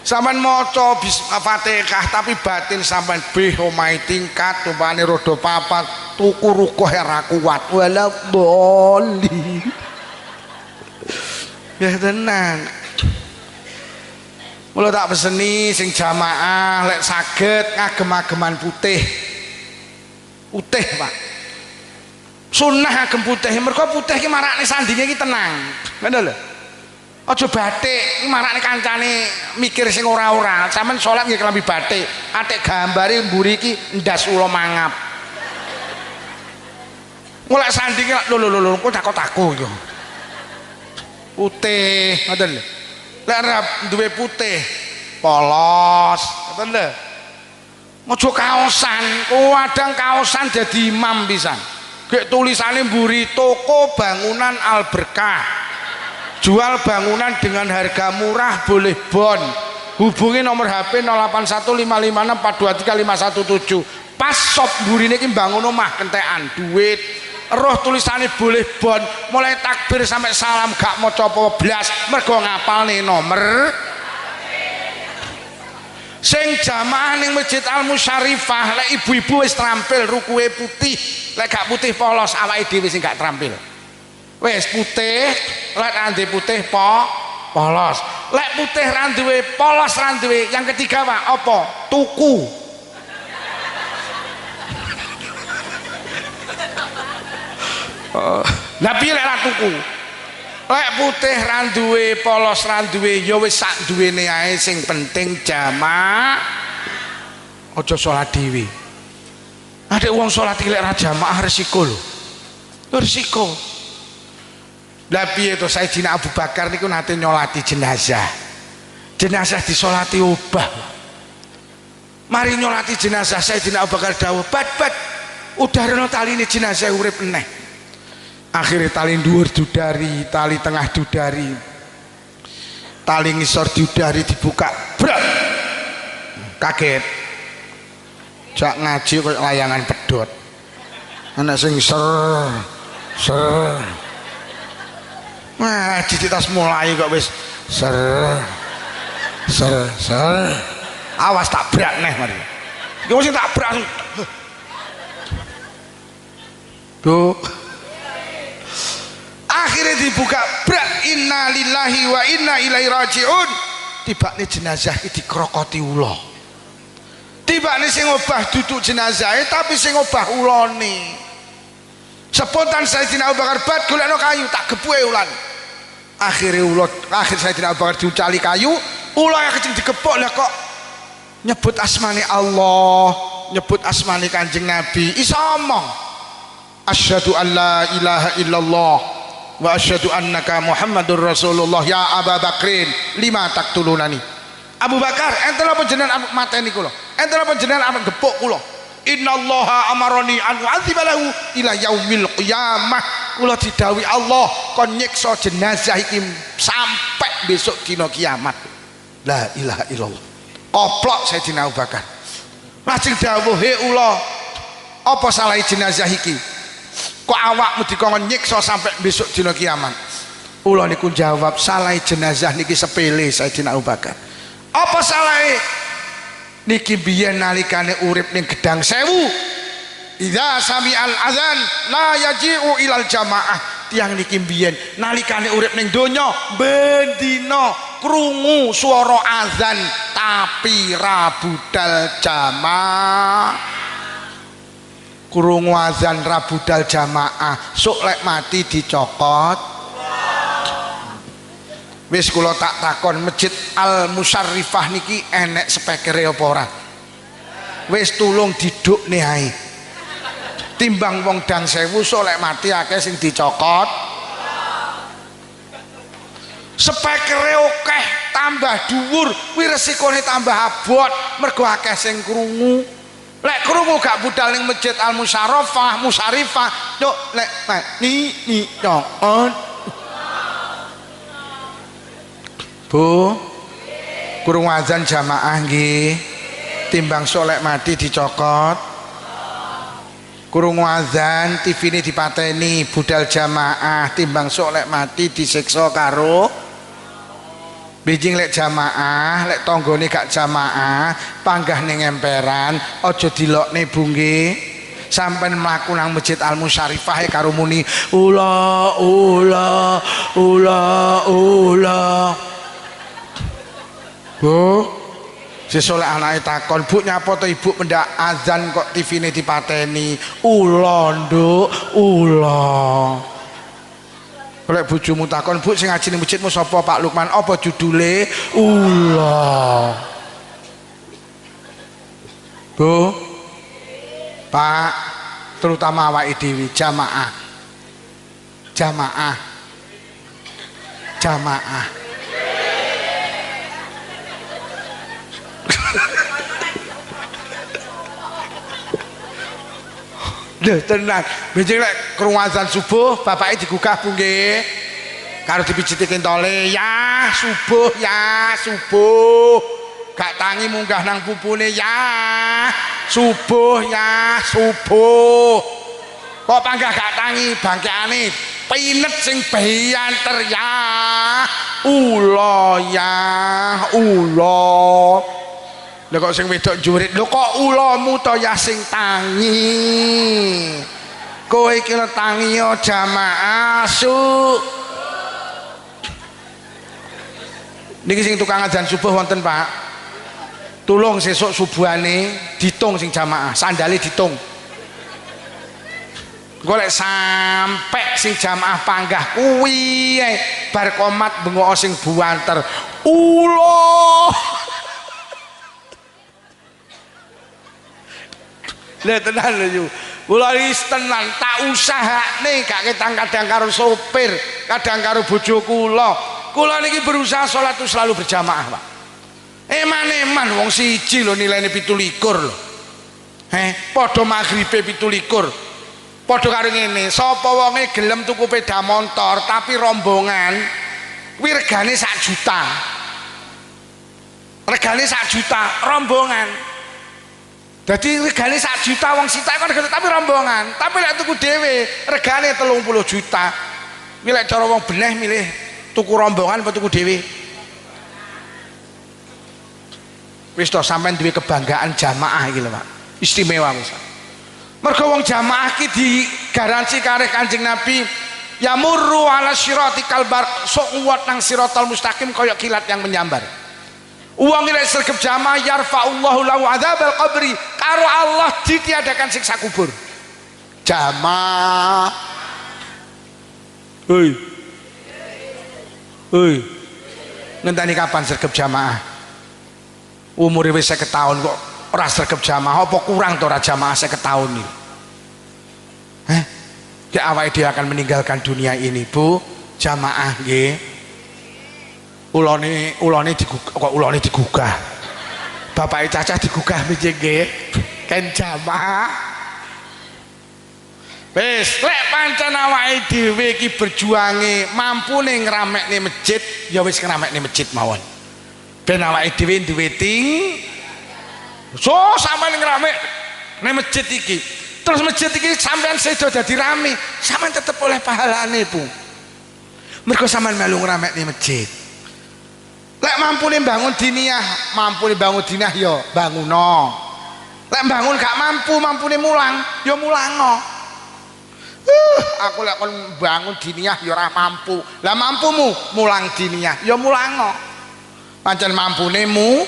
Sampean maca Fatihah tapi batin sampean beh omahe tingkat tumpane rodo papat tuku rukuh ora kuat wala boli. Ya tenan. Mula tak peseni sing jamaah lek saged ngagem-ageman putih. Putih, Pak. Sunah agem putih, mergo putih ki marakne sandinge ki tenang. Ngono lho. Aja batik marakne kancane mikir sing ora-ora. Sampeyan salat nggih kelambi batik, atik gambare mburi iki ndas ula mangap. Golek sandinge lho kok takok-takok yo. Putih, ngoten lho. Lek arep duwe putih, polos, ngoten lho. Aja kaosan, kadang kaosan jadi imam pisan. Gek tulisane mburi toko bangunan Al Berkah. Jual bangunan dengan harga murah, boleh bon. Hubungi nomor HP 081556423517. Pas sop mburine iki bangun omah kentekan duit. Roh tulisannya boleh bon, mulai takbir sampai salam gak maca apa blas mergo ngapalne nomor. Sing jamaah ning Masjid Al Musyarifah lek ibu-ibu wis trampil rukuke putih, lek gak putih polos awake dhewe sing gak trampil. Wis putih, lek ande putih polos. Lek putih ra duwe, polos ra duwe, yang ketiga apa? Tuku. Lah piye lek ra tuku? Lek putih ra duwe, polos ra duwe, ya wis sak duwene ae, sing penting jamaah. Aja salat dhewe. Ada wong salat iki lek ra jamaah resiko lho. Resiko. Lah piye to Sayyidina Abu Bakar niku nate nyolati jenazah. Jenazah disolati obah. Mari nyolati jenazah Sayyidina Abu Bakar dawuh, "Bat, udarana taline jenazah urip meneh." Akhirnya tali dhuwur dudari, tali tengah dudari, tali ngisor dudari dibuka, brak, kaget, jak ngaji kayak layangan pedot, anak sing ser, wah cicitas mulai kok wis ser, awas tak brak neh mari, kau sing tak brak, tuh. Akhirnya dibuka brak, inna lillahi wa inna ilaihi raji'un. Tibane jenazah iki dikrokoti ula. Tibane sing obah duduk jenazahe tapi sing obah ulane. Sepontan Sayyidina Abu Bakar, "Bat golekno kayu tak gepuke ulan." Akhir Sayyidina Abu Bakar diucali kayu, ula yang kecil digepuk lah kok nyebut asmane Allah, nyebut asmane Kanjeng Nabi. Isa omong, "Asyhadu an la ilaha illallah wa asyhadu annaka Muhammadur Rasulullah ya Abu Bakrin lima taktulunani." Abu Bakar, enten apa jenengan mateni kula? Enten apa jenengan ampun gepuk kula? Innallaha amaroni an u'adziba lahu ila yaumil qiyamah. Kula didhawuhi Allah kon nyiksa jenazah iki sampai besok dina kiamat. La ilaha illallah. Oplok Sayyidina Abu Bakar. Lajeng dawuh, "He ula, apa salah jenazah iki? Kok awakmu dikon nyiksa sampai besok dina kiamat?" Ula niku jawab, "Salah jenazah niki sepele Sayyidina Abu Bakar." "Apa salahe?" "Niki biyen nalikane urip ning Gedang Sewu, idza sami'al azan la yaji'u ilal jamaah." Tiang niki biyen nalikane urip ning donya ben dina krungu swara azan tapi ra budal jamaah. Kurung azan rabudal jamaah, sok lek mati dicokot. Wis kula tak takon, Masjid Al Musyarifah niki enek spekere apa ora? Wis tulung didukne ae. Timbang wong dang sewu sok lek mati akeh sing dicokot. Spekere akeh tambah dhuwur, kuwi resikone tambah abot mergo akeh sing krungu. Lek krungu gak budal ning Masjid Al Musyarifah, yo lek ni nyokot. Bu, kurung azan jamaah nggih. Timbang sok lek mati dicokot. Kurung azan TV ini dipateni budal jamaah, timbang sok lek mati disiksa karo bijing. Lek jamaah, lek tanggane gak jamaah, panggah ning emperan, aja dilokne bungge. Sampeyan mlaku nang Masjid Al Musyarifah karo muni ula. Bu, sesuk lek anake takon, "Bu nyapa to Ibu mendak azan kok TV-ne dipateni?" "Ula, Nduk, ula." Oleh bojomu takon, "Bu, sing ngaji ning masjidmu sapa, Pak Lukman?" "Apa judule?" "Ula." Bu, Pak, terutama awake dhewe jamaah. Jamaah. Jamaah. Lho tenan, benjing lek krungu azan subuh bapake digugah Bu nggih. Karo dipijiti kentole, "Ya, subuh ya, subuh." Gak tangi munggah nang pupune, "Ya, subuh ya, subuh." Kok panggah gak tangi bangkeane pinet sing banter, "Ya, ula ya, ula." Lha kok sing wedok jurit, "Lho kok ulamu to ya sing tangi." Kowe iki lho tangi yo jamaah su. Niki sing tukang adzan subuh wonten, Pak. Tulung sesuk subuhane ditung sing jamaah, sandale ditung. Golek sampai sing jamaah panggah kuwi bar komat bengok sing buanter, "Ula." Lah tenan lho. Kula iki tenan tak usahane gak kadang-kadang karo sopir, kadang karo bojo kula. Kula niki berusaha salat selalu berjamaah, Pak. Eman-eman wong siji lho nilainya 17 lho. Padha maghribe 17. Padha karo ngene, sapa wonge gelem tuku sepeda motor tapi rombongan kuwi regane 1 juta. Regane 1 juta rombongan. Jadi regane 1 juta wong sitak kan tapi rombongan. Tapi lek tuku dhewe regane 30 juta. Kuwi lek cara wong beneh milih tuku rombongan apa tuku dhewe? Wis to sampean duwe kebanggaan jamaah iki lho, Pak. Istimewa wis. Mergo wong jamaah ki digaransi kareh Kanjeng Nabi, "Yamurru ala siratikal bar", sok nguwat nang siratal mustaqim kaya kilat yang menyambar. Uang ini sergap jamaah yarfa'ullahu lahu adzabal qabri, karo Allah ditiadakan siksa kubur. Jamaah. Hei. Hei. Ngenteni kapan sergap jamaah? Umure wis 50 tahun kok ora sergap jamaah, apa kurang to ora jamaah 50 tahun iki? Ya awake dhewe akan meninggalkan dunia ini, Bu. Jamaah nggih. Ulane digugah. Bapake Cacah digugah piye nggih? Ken jamaah. Wis, lek pancen awake dhewe iki berjuange mampune ngramekne masjid, ya wis ngramekne masjid mawon. Ben awake dhewe duwe so sampeyan ngramekne masjid iki. Terus masjid iki sampeyan sedo dadi rame, sampeyan tetep oleh pahalane, Bu. Mergo sampeyan melu ngramekne masjid. Lek mampune bangun diniyah, ya banguno. Lek bangun gak mampune mulang, ya mulango. Aku lek kon bangun diniyah ya ora mampu. Lah mampumu mulang diniyah, ya mulango. Pancen mampunemu.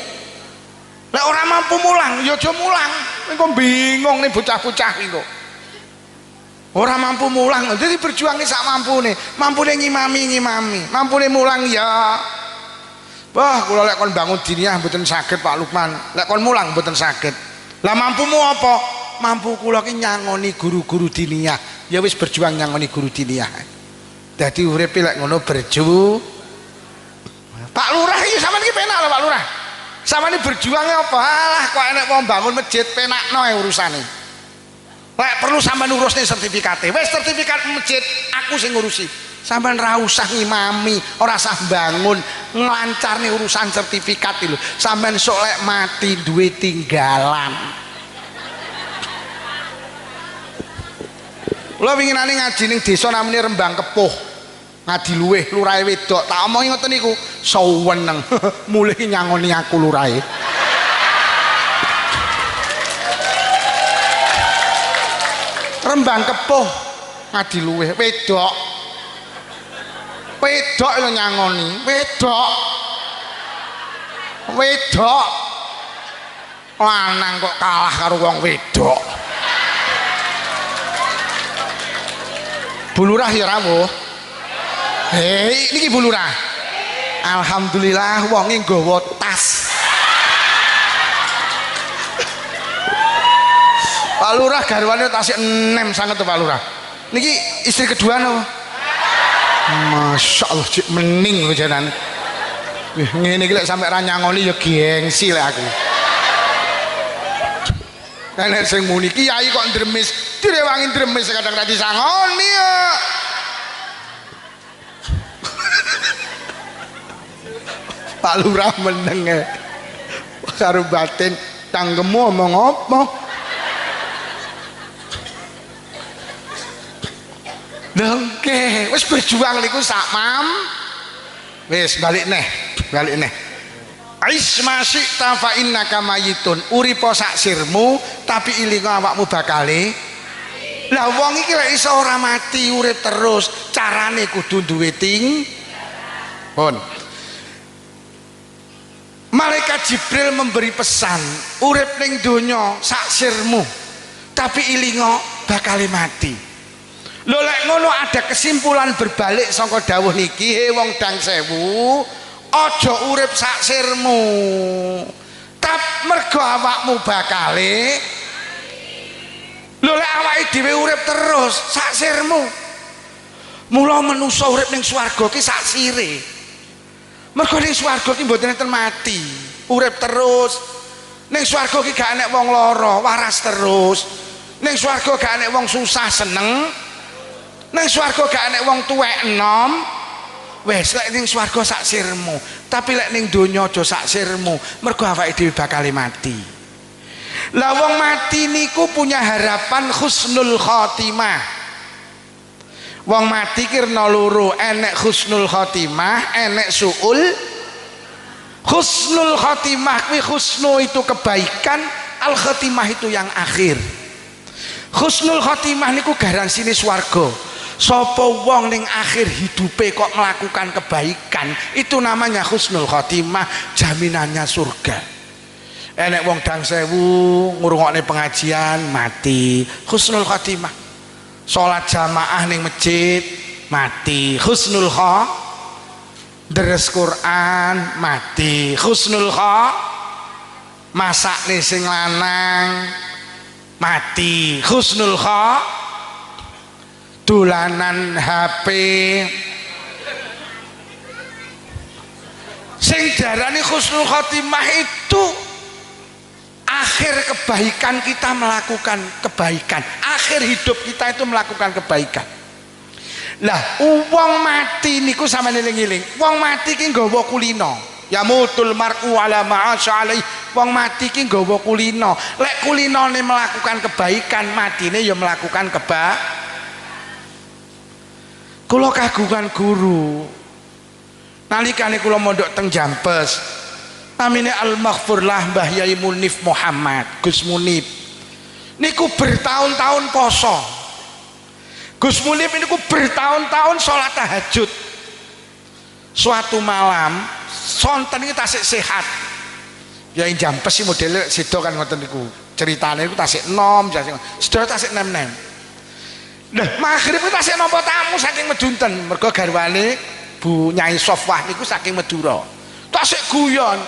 Lek ora mampu mulang, ya aja mulang. Engko bingung nih bocah-bocah iki kok. Ora mampu mulang, jadi berjuangnya sak mampune. Mampune ngimami, mampune mulang ya. Wah, kula lek kon bangun diniyah mboten saged Pak Lukman. Lek kon mulang mboten saged. Lah mampumu apa? Mampu kula ki nyangoni guru-guru diniyah. Ya wis berjuang nyangoni guru diniyah. Dadi uripe lek ngono Pak Lurah iki sampean iki penak lho Pak Lurah. Sampeyan iki berjuangnya apa? Alah kok enek wong bangun masjid penakno urusane. Lek perlu sampean urusne sertifikate. Wis sertifikat masjid aku sing ngurusi. Sampeyan ra usah ngimami, ora usah bangun, nglancarne urusan sertifikat lho. Sampeyan sok lek mati duwe tinggalan. Kula winginane ngaji ning desa namine Rembang Kepuh. Ngadi luweh lurahe wedok. Tak omongi ngoten niku, saweneng. Mulih nyangoni aku lurahe. Rembang Kepuh ngadi luweh wedok. Wedok lho nyangoni, wedok. Lanang kok kalah karo wong wedok. Bu Lurah ya rawuh.
Hei niki Bu Lurah. Alhamdulillah wonge nggawa tas. Pak Lurah garwane tasik 6 sanget to Pak Lurah. Niki istri kedua napa? Masya Allah cik mening lho janan. Ngene iki lek sampe ra nyangoni ya gengsi lek aku. Nek sing muni kiai kok ndremis, direwangi ndremis kadang ra disangoni ya. Pak Lurah meneng karo batin tanggemu omong apa? Nengke, wis berjuang niku sak mam. Wis balik neh. Ais masyita fa innaka mayitun. Uripo sak sirmu tapi ilinga awakmu bakale. Lah wong iki lek iso ora mati urip terus, carane kudu duwe pun. Malaikat Jibril memberi pesan, urip ning donya sak sirmu tapi ilinga bakale mati. Lho lek ngono ada kesimpulan berbalik saka dawuh niki, he wong dang sewu, aja urip sak sirmu. Mergo awakmu bakale. Lho lek awake dhewe urip terus sak sirmu. Mula manusa urip ning swarga ki sak sire. Mergo ning swarga ki mboten enten mati, urip terus. Ning swarga ki gak enek wong lara, waras terus. Ning swarga gak enek wong susah seneng. Nang swarga gak enek wong tuwek enom. Wes lek ning swarga sak sirmu, tapi lek ning donya aja sak sirmu, mergo awake dhewe bakal mati. Lah wong mati niku punya harapan husnul khotimah. Wong mati ki rena loro, enek husnul khotimah, enek suul. Husnul khotimah kuwi husnu itu kebaikan, al khotimah itu yang akhir. Husnul khotimah niku garansine swarga. Sapa wong ning akhir hidupe kok melakukan kebaikan, itu namanya husnul khotimah, jaminannya surga. Enek wong dang sewu ngrungokne pengajian mati, husnul khotimah. Salat jamaah ning masjid mati, husnul khotimah. Deres Quran mati, husnul khotimah. Masakne sing lanang mati, husnul khotimah. Dolanan HP sing darani husnul khotimah itu akhir kebaikan, kita melakukan kebaikan, akhir hidup kita itu melakukan kebaikan. Lah wong mati niku sampeyan eling-eling, wong mati ki nggawa kulino, ya mutul mar'u ala ma'asya alaih. Wong mati ki nggawa kulino, lek kulinone melakukan kebaikan, matine ya melakukan kebaikan. Kula kagungan guru nalikane kula mondok teng Jampes, namine Al-Maghfurlah Mbah Yai Munif Muhammad, Gus Munif niku bertahun-tahun poso. Gus Munif niku bertahun-tahun sholat tahajud. Suatu malam sonten iki tasik sehat. Ya ing Jampes si modele sedo kan ngoten niku. Ceritane niku tasik enom, sedaya tasik nem-nem. Nah, maghrib itu tasik nampa tamu saking Medunten, mergo garwane Bu Nyai Sofwah niku saking Madura. Tasik guyon,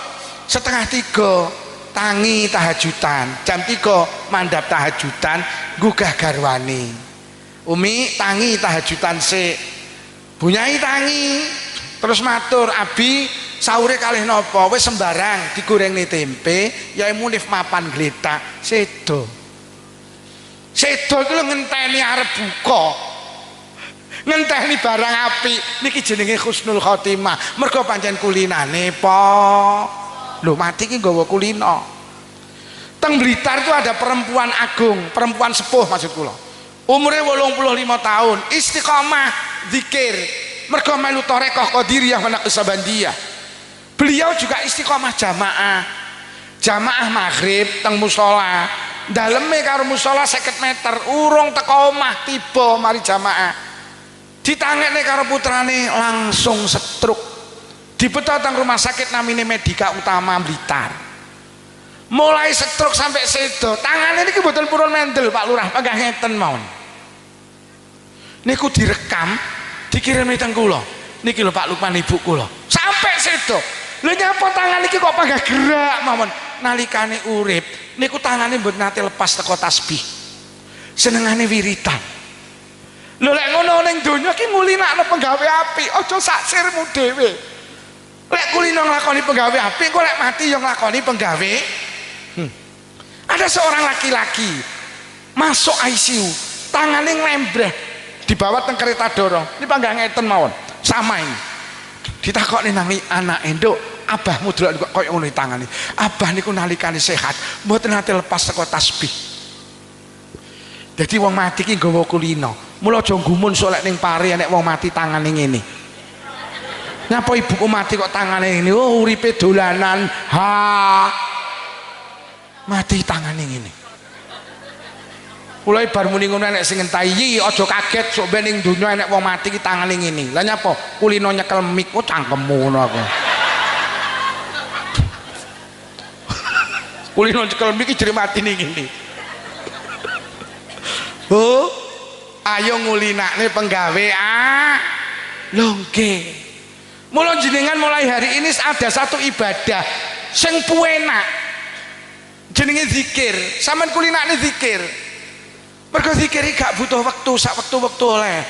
2:30 tangi tahajudan, jam 3 mandhap tahajudan gugah garwane. Umi tangi tahajudan sik. Bu Nyai tangi, terus matur, "Abi, sahure kalih napa? Wis sembarang digorengne tempe, Yai Munif mapan gletak, sedo." Sedo itu lho ngenteni arep buka, ngenteni barang apik niki jenenge husnul khotimah. Mergo pancen kulinane po lho mati ki nggawa kulino. Teng Blitar itu ada perempuan agung, perempuan sepuh maksud kula, umure 85 tahun, istiqomah zikir, mergo melu tarekah qadiriyah wa naqsabandiyah. Beliau juga istiqomah jamaah maghrib teng musala. Daleme karo musala 50 meter, urung teko omah tiba mari jamaah. Ditangekne karo putrane langsung stroke. Dibeta teng rumah sakit namine Medika Utama Blitar. Mulai stroke sampai sedo, tangane niki mboten purun mendel Pak Lurah, panggah ngeten mawon. Niku direkam, dikirimi teng kula. niki lho Pak Lukman ibu kula sampai sedo lho nyapa tangan iki kok panggah gerak mawon nalikane urip niku tangane mboten nate lepas teko tasbih senengane wiritan lho lek ngono ning donya ki ngulinakno penggawe apik aja sak sirmu dhewe lek kulino nglakoni penggawe apik kok lek mati yo nglakoni penggawe ada seorang laki-laki masuk ICU tangannya ngelembreh dibawa teng kereta dorong ini panggah ngeten mawon sama ini ditakokne nang anak enduk abahmu delok koyo ngono tangane abah niku nalikane sehat mboten nate lepas teko tasbih dadi wong mati ki nggawa kulino mula aja gumun sok lek ning pare nek wong mati tangane ngene nyapa ibuku mati kok tangane ngene oh uripe dolanan ha mati tangane ngene mulai bar muni ngono nek sing ngentahi aja kaget sok ben ning donya nek wong mati ki tangane ngene lha nyapa kulino nyekel mik kok cangkemmu ngono aku kulino nyekel mik ki jere mati ning ngene oh ayo ngulinakne penggawe lho nggih mula jenengan mulai hari ini ada satu ibadah sing puenak jenenge zikir sampean kulinakne zikir mergo zikir gak butuh wektu sak wektu-wektu oleh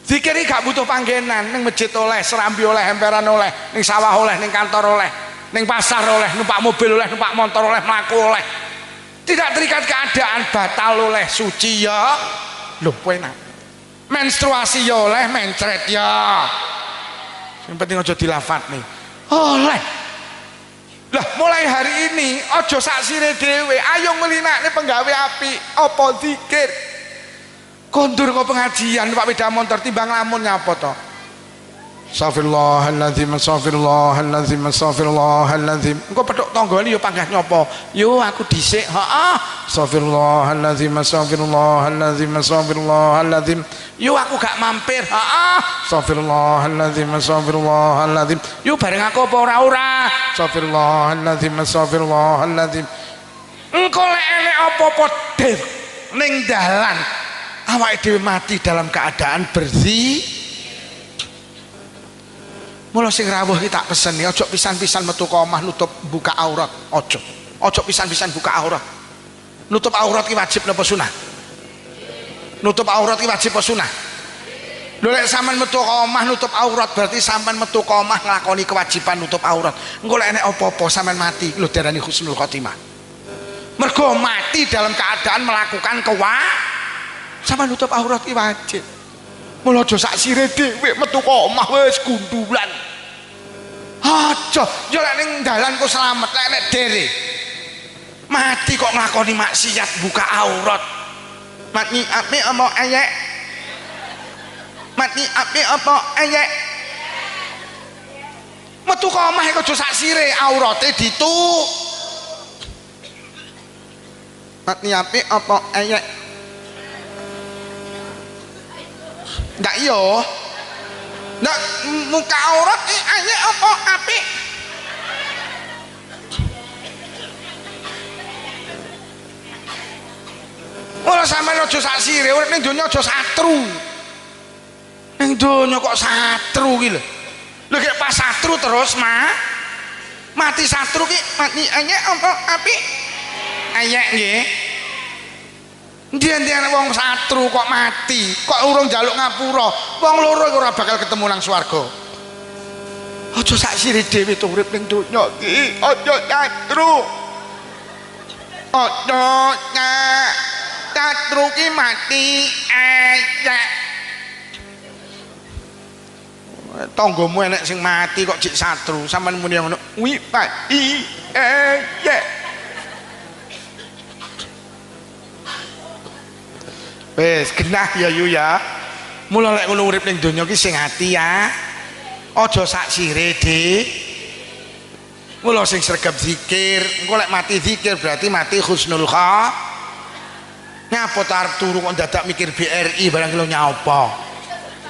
zikir gak butuh panggenan ning masjid oleh serambi oleh emperan oleh ning sawah oleh ning kantor oleh ning pasar oleh numpak mobil oleh numpak motor oleh mlaku oleh tidak terikat keadaan batal oleh suci ya lho enak menstruasi ya oleh mencret ya yang penting aja dilafatne oleh lah mulai hari ini ojo sak sire dhewe ayo ngelinakne penggawe apik apa zikir kondur kok pengajian Pak Beda Montor timbang lamun nyapa to Astagfirullahaladzim astagfirullahaladzim astagfirullahaladzim engko petuk tanggane yo panggah nyopo yo aku dhisik heeh astagfirullahaladzim astagfirullahaladzim astagfirullahaladzim yo aku gak mampir heeh astagfirullahaladzim astagfirullahaladzim yo bareng aku apa ora astagfirullahaladzim astagfirullahaladzim engko lek enek apa-apa dhewe ning dalan awake dhewe mati dalam keadaan bersih mula sing rawuh iki tak peseni ojo pisan-pisan metu ka omah nutup buka aurat ojo pisan-pisan buka aurat nutup aurat ki wajib napa sunah nutup aurat ki wajib apa sunah lho lek sampean metu ka omah nutup aurat berarti sampean metu ka omah nglakoni kewajiban nutup aurat engko lek enek apa-apa sampean mati lho darani husnul khotimah mergo mati dalam keadaan melakukan sampean nutup aurat ki wajib mula aja sak sire dhewe metu ka omah wis gundulan aja yo lek ning dalan ku slamet lek nek dere mati kok nglakoni maksiat buka aurat mati api apa ayek mati api apa ayek metu ka omah aja sak sire aurate ditu mati api apa ayek ndak iyo ndak muka aurat ayek apa api ora sampeyan aja sak sire urip ning donya aja satru ning donya kok satru ki lho lho gek pas satru terus mati satru ki mati ayek apa api ayek nggih ndian-ndian wong satru kok mati kok urung njaluk ngapura wong loro ora bakal ketemu nang swarga aja sak sire dhewe to urip ning donya iki aja satru aja satru ki mati ayek tanggamu enek sing mati kok jek satru sampean muni ngono wi mati ayek wes genah ya yu ya mula lek ngono urip ning donya ki sing ati ya aja sak sire dik mula sing sregep zikir engko lek mati zikir berarti mati husnul nyapa arep turu kok dadak mikir BRI barang kilo nyapa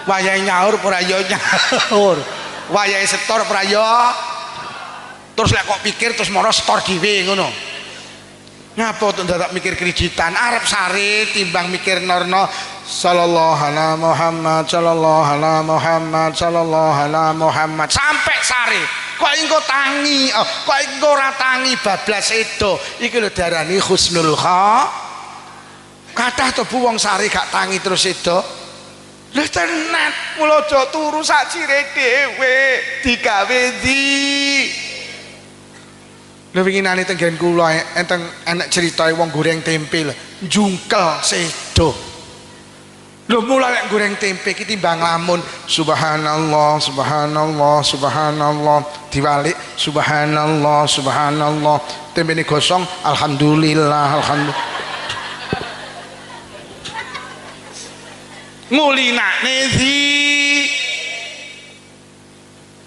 wayahe nyaur ora ya nyaur wayahe setor ora ya terus lek kok pikir terus moro setor dhewe ngono nyapa untuk dadak mikir kreditan arep sare timbang mikir norno sallallahu ala Muhammad sallallahu ala Muhammad sallallahu ala Muhammad sampai sare. Kok engko tangi, kok engko ora tangi bablas edo. Iki lho diarani husnul kathah to Bu wong sare gak tangi terus edo. Lha tenan, mula aja turu sak cire dhewe digawe ndi. Lha winginane teng nggen kula enten enek critae wong goreng tempe lho, njungkel sedo. Lho mulai lek goreng tempe iki timbang lamun subhanallah subhanallah subhanallah diwalik subhanallah subhanallah tempene gosong alhamdulillah alhamdulillah ngulinakne di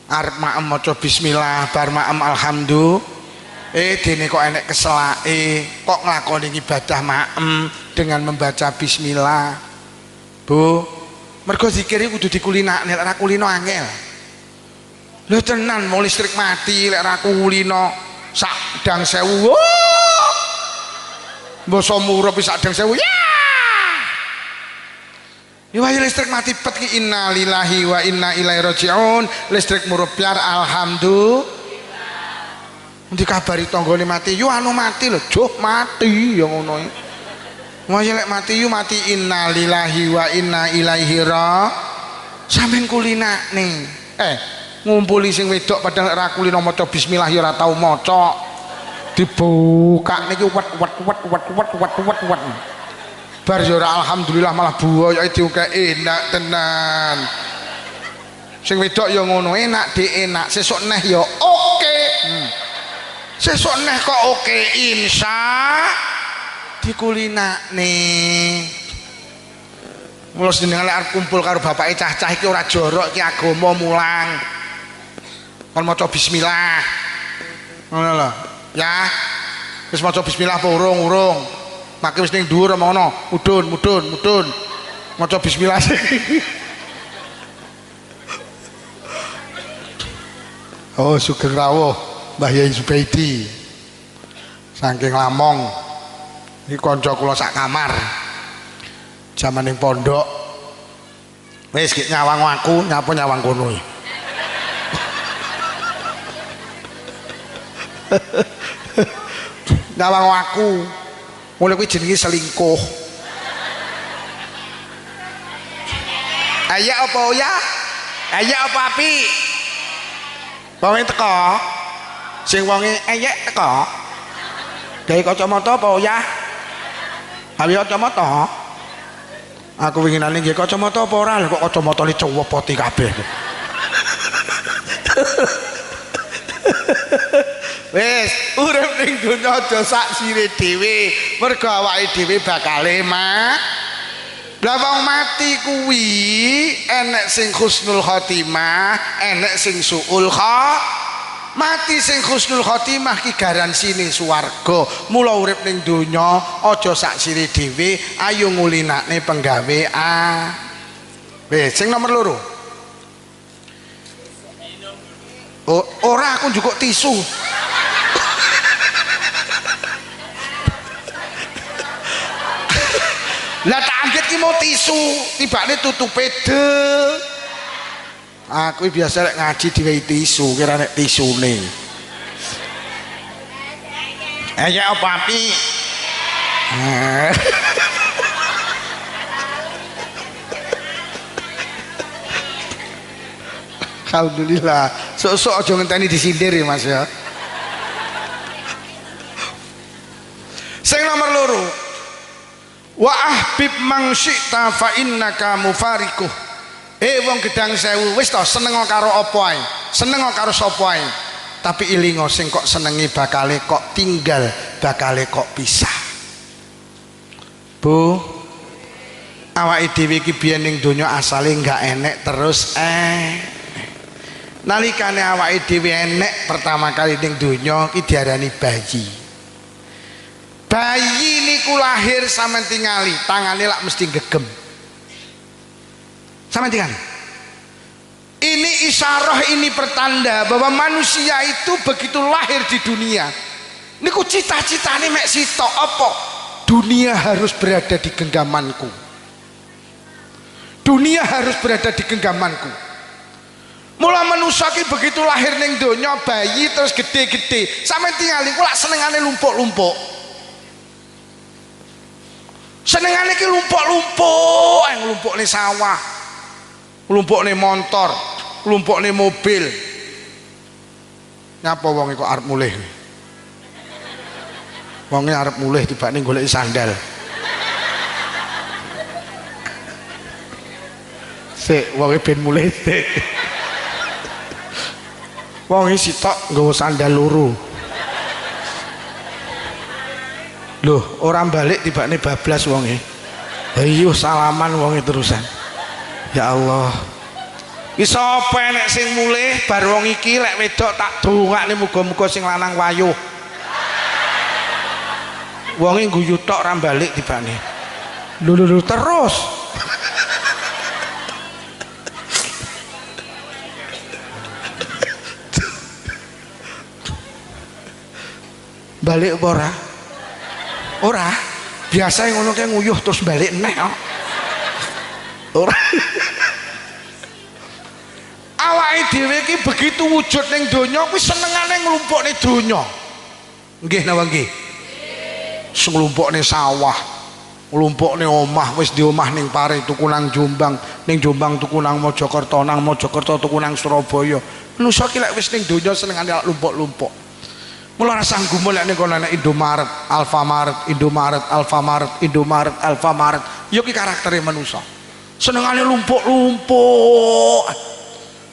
arep maem maca bismillah bar maem alhamdulillah dene kok enek keselake kok nglakoni ibadah maem dengan membaca bismillah. Bu, mergo zikir iki kudu dikulinakne, lek ora kulino angel. Lho tenan mau listrik mati lek ora kulino sak dang 1000. Mbasa murup sak dang 1000. Ya. Ya wae listrik mati pet ki innalillahi wa inna ilaihi rajiun. Listrik murup biar alhamdulillah. Nanti kabari tanggane mati, yo anu mati lho, joh mati ya ngono iki. Waya lek mati yu mati innalillahi wa inna ilaihi sampeyan kulinakne. Ngumpuli sing wedok padahal ora kulino maca bismillah ya ora tau maca. Dibuka niki wet. Bar ya ora alhamdulillah malah buaya diuke enak tenan. Sing wedok ya ngono enak dhek enak, sesuk neh ya oke. Sesuk neh kok oke insya dikulinakne. Mula jenengan lek arep kumpul karo bapake cah-cah iki ora jorok iki agama mulang. Kon maca bismillah. Ngono lho. Ya. Wis maca bismillah apa urung? Make wis ning dhuwur ngono. Mudhun. Maca bismillah. Oh, sugeng rawuh Mbah Yai Zubaidi. Saking Lamong. Ini konco kula sak kamar zaman ning pondok wis gek nyawang aku nyapa nyawang kono nyawang aku mulai kuwi jenenge selingkuh. Aya apa ya? Aya apa api? Wonge teko sing wonge ayek teko gawe kacamata apa ya? Awi kacamata. Aku winginane nggih kacamata apa ora lho kok kacamatane cowok poti kabeh. Wis, urip ning donya aja sak sire dhewe, mergo awake dhewe bakale Lah wong mati kuwi enek sing husnul khotimah, enek sing suul mati sing husnul khotimah ki garansine swarga. Mula urip ning donya aja sak sire dhewe, ayo ngulinakne penggawe wis sing nomor 2. Ora aku njukuk tisu. Lah tak angget ki mau tisu, tibane tutupe de. Aku biasa lek ngaji diwehi tisu, kira nek tisune. Ya apa api? Alhamdulillah. Sok-sok aja ngenteni disindir ya Mas ya. Sing nomor 2. Wa ahbib man syi'ta fa innaka mufarikuh. Wong gedang sewu wis to seneng karo apa ae, seneng karo sapa ae. Tapi ilingo sing kok senengi bakale kok tinggal, bakale kok pisah. Bu, awake dhewe iki biyen ning donya asale enggak enek terus nalikane awake dhewe enek pertama kali ning donya iki diarani bayi. Bayi niku lahir sampeyan tingali, tangane lak mesti gegem. Sampeyan tingali. Ini isyarah, ini pertanda bahwa manusia itu begitu lahir di dunia niku cita-citane mek sitok apa? Dunia harus berada di genggamanku. dunia harus berada di genggamanku. Mula manusia ki begitu lahir ning donya bayi terus gede-gede sampe tingali ku lak senengane lumpuk-lumpuk. Senengane ki lumpuk-lumpuk, nglumpukne sawah, nglumpukne motor, nglumpukne mobil. Nyapa wong iku arep mulih. Wonge arep mulih tibane golek sandal. Sik, wonge ben mulih sik. Wong iki sitok nggawa sandal loro. Loh, orang balik tibane bablas wonge. Ayo salaman wonge terusan. Ya Allah. Iki sapa nek sing mulih bar wong iki lek wedok tak dongakne muga-muga sing lanang wayuh. Wonge guyu tok ora balik tibane. Lho terus. Balik apa ora? Ora. Biasa ngono kae nguyuh terus balik neh kok. Ora. Awake dhewe iki begitu wujud ning donya kuwi senengane nglumpukne donya. Nggih napa nggih? Nglumpukne sawah, nglumpukne omah, wis di omah ning Pare tuku nang Jombang, ning Jombang tuku nang Mojokerto, nang Mojokerto tuku nang Surabaya. Manusa ki lek wis ning donya senengane lumpuk-lumpuk. Mula rasa gumun lek ning kono ana Indomaret, Alfamaret, Indomaret, Alfamaret, Indomaret, Alfamaret. Yo ki karaktere manusa. Senengane lumpuk-lumpuk.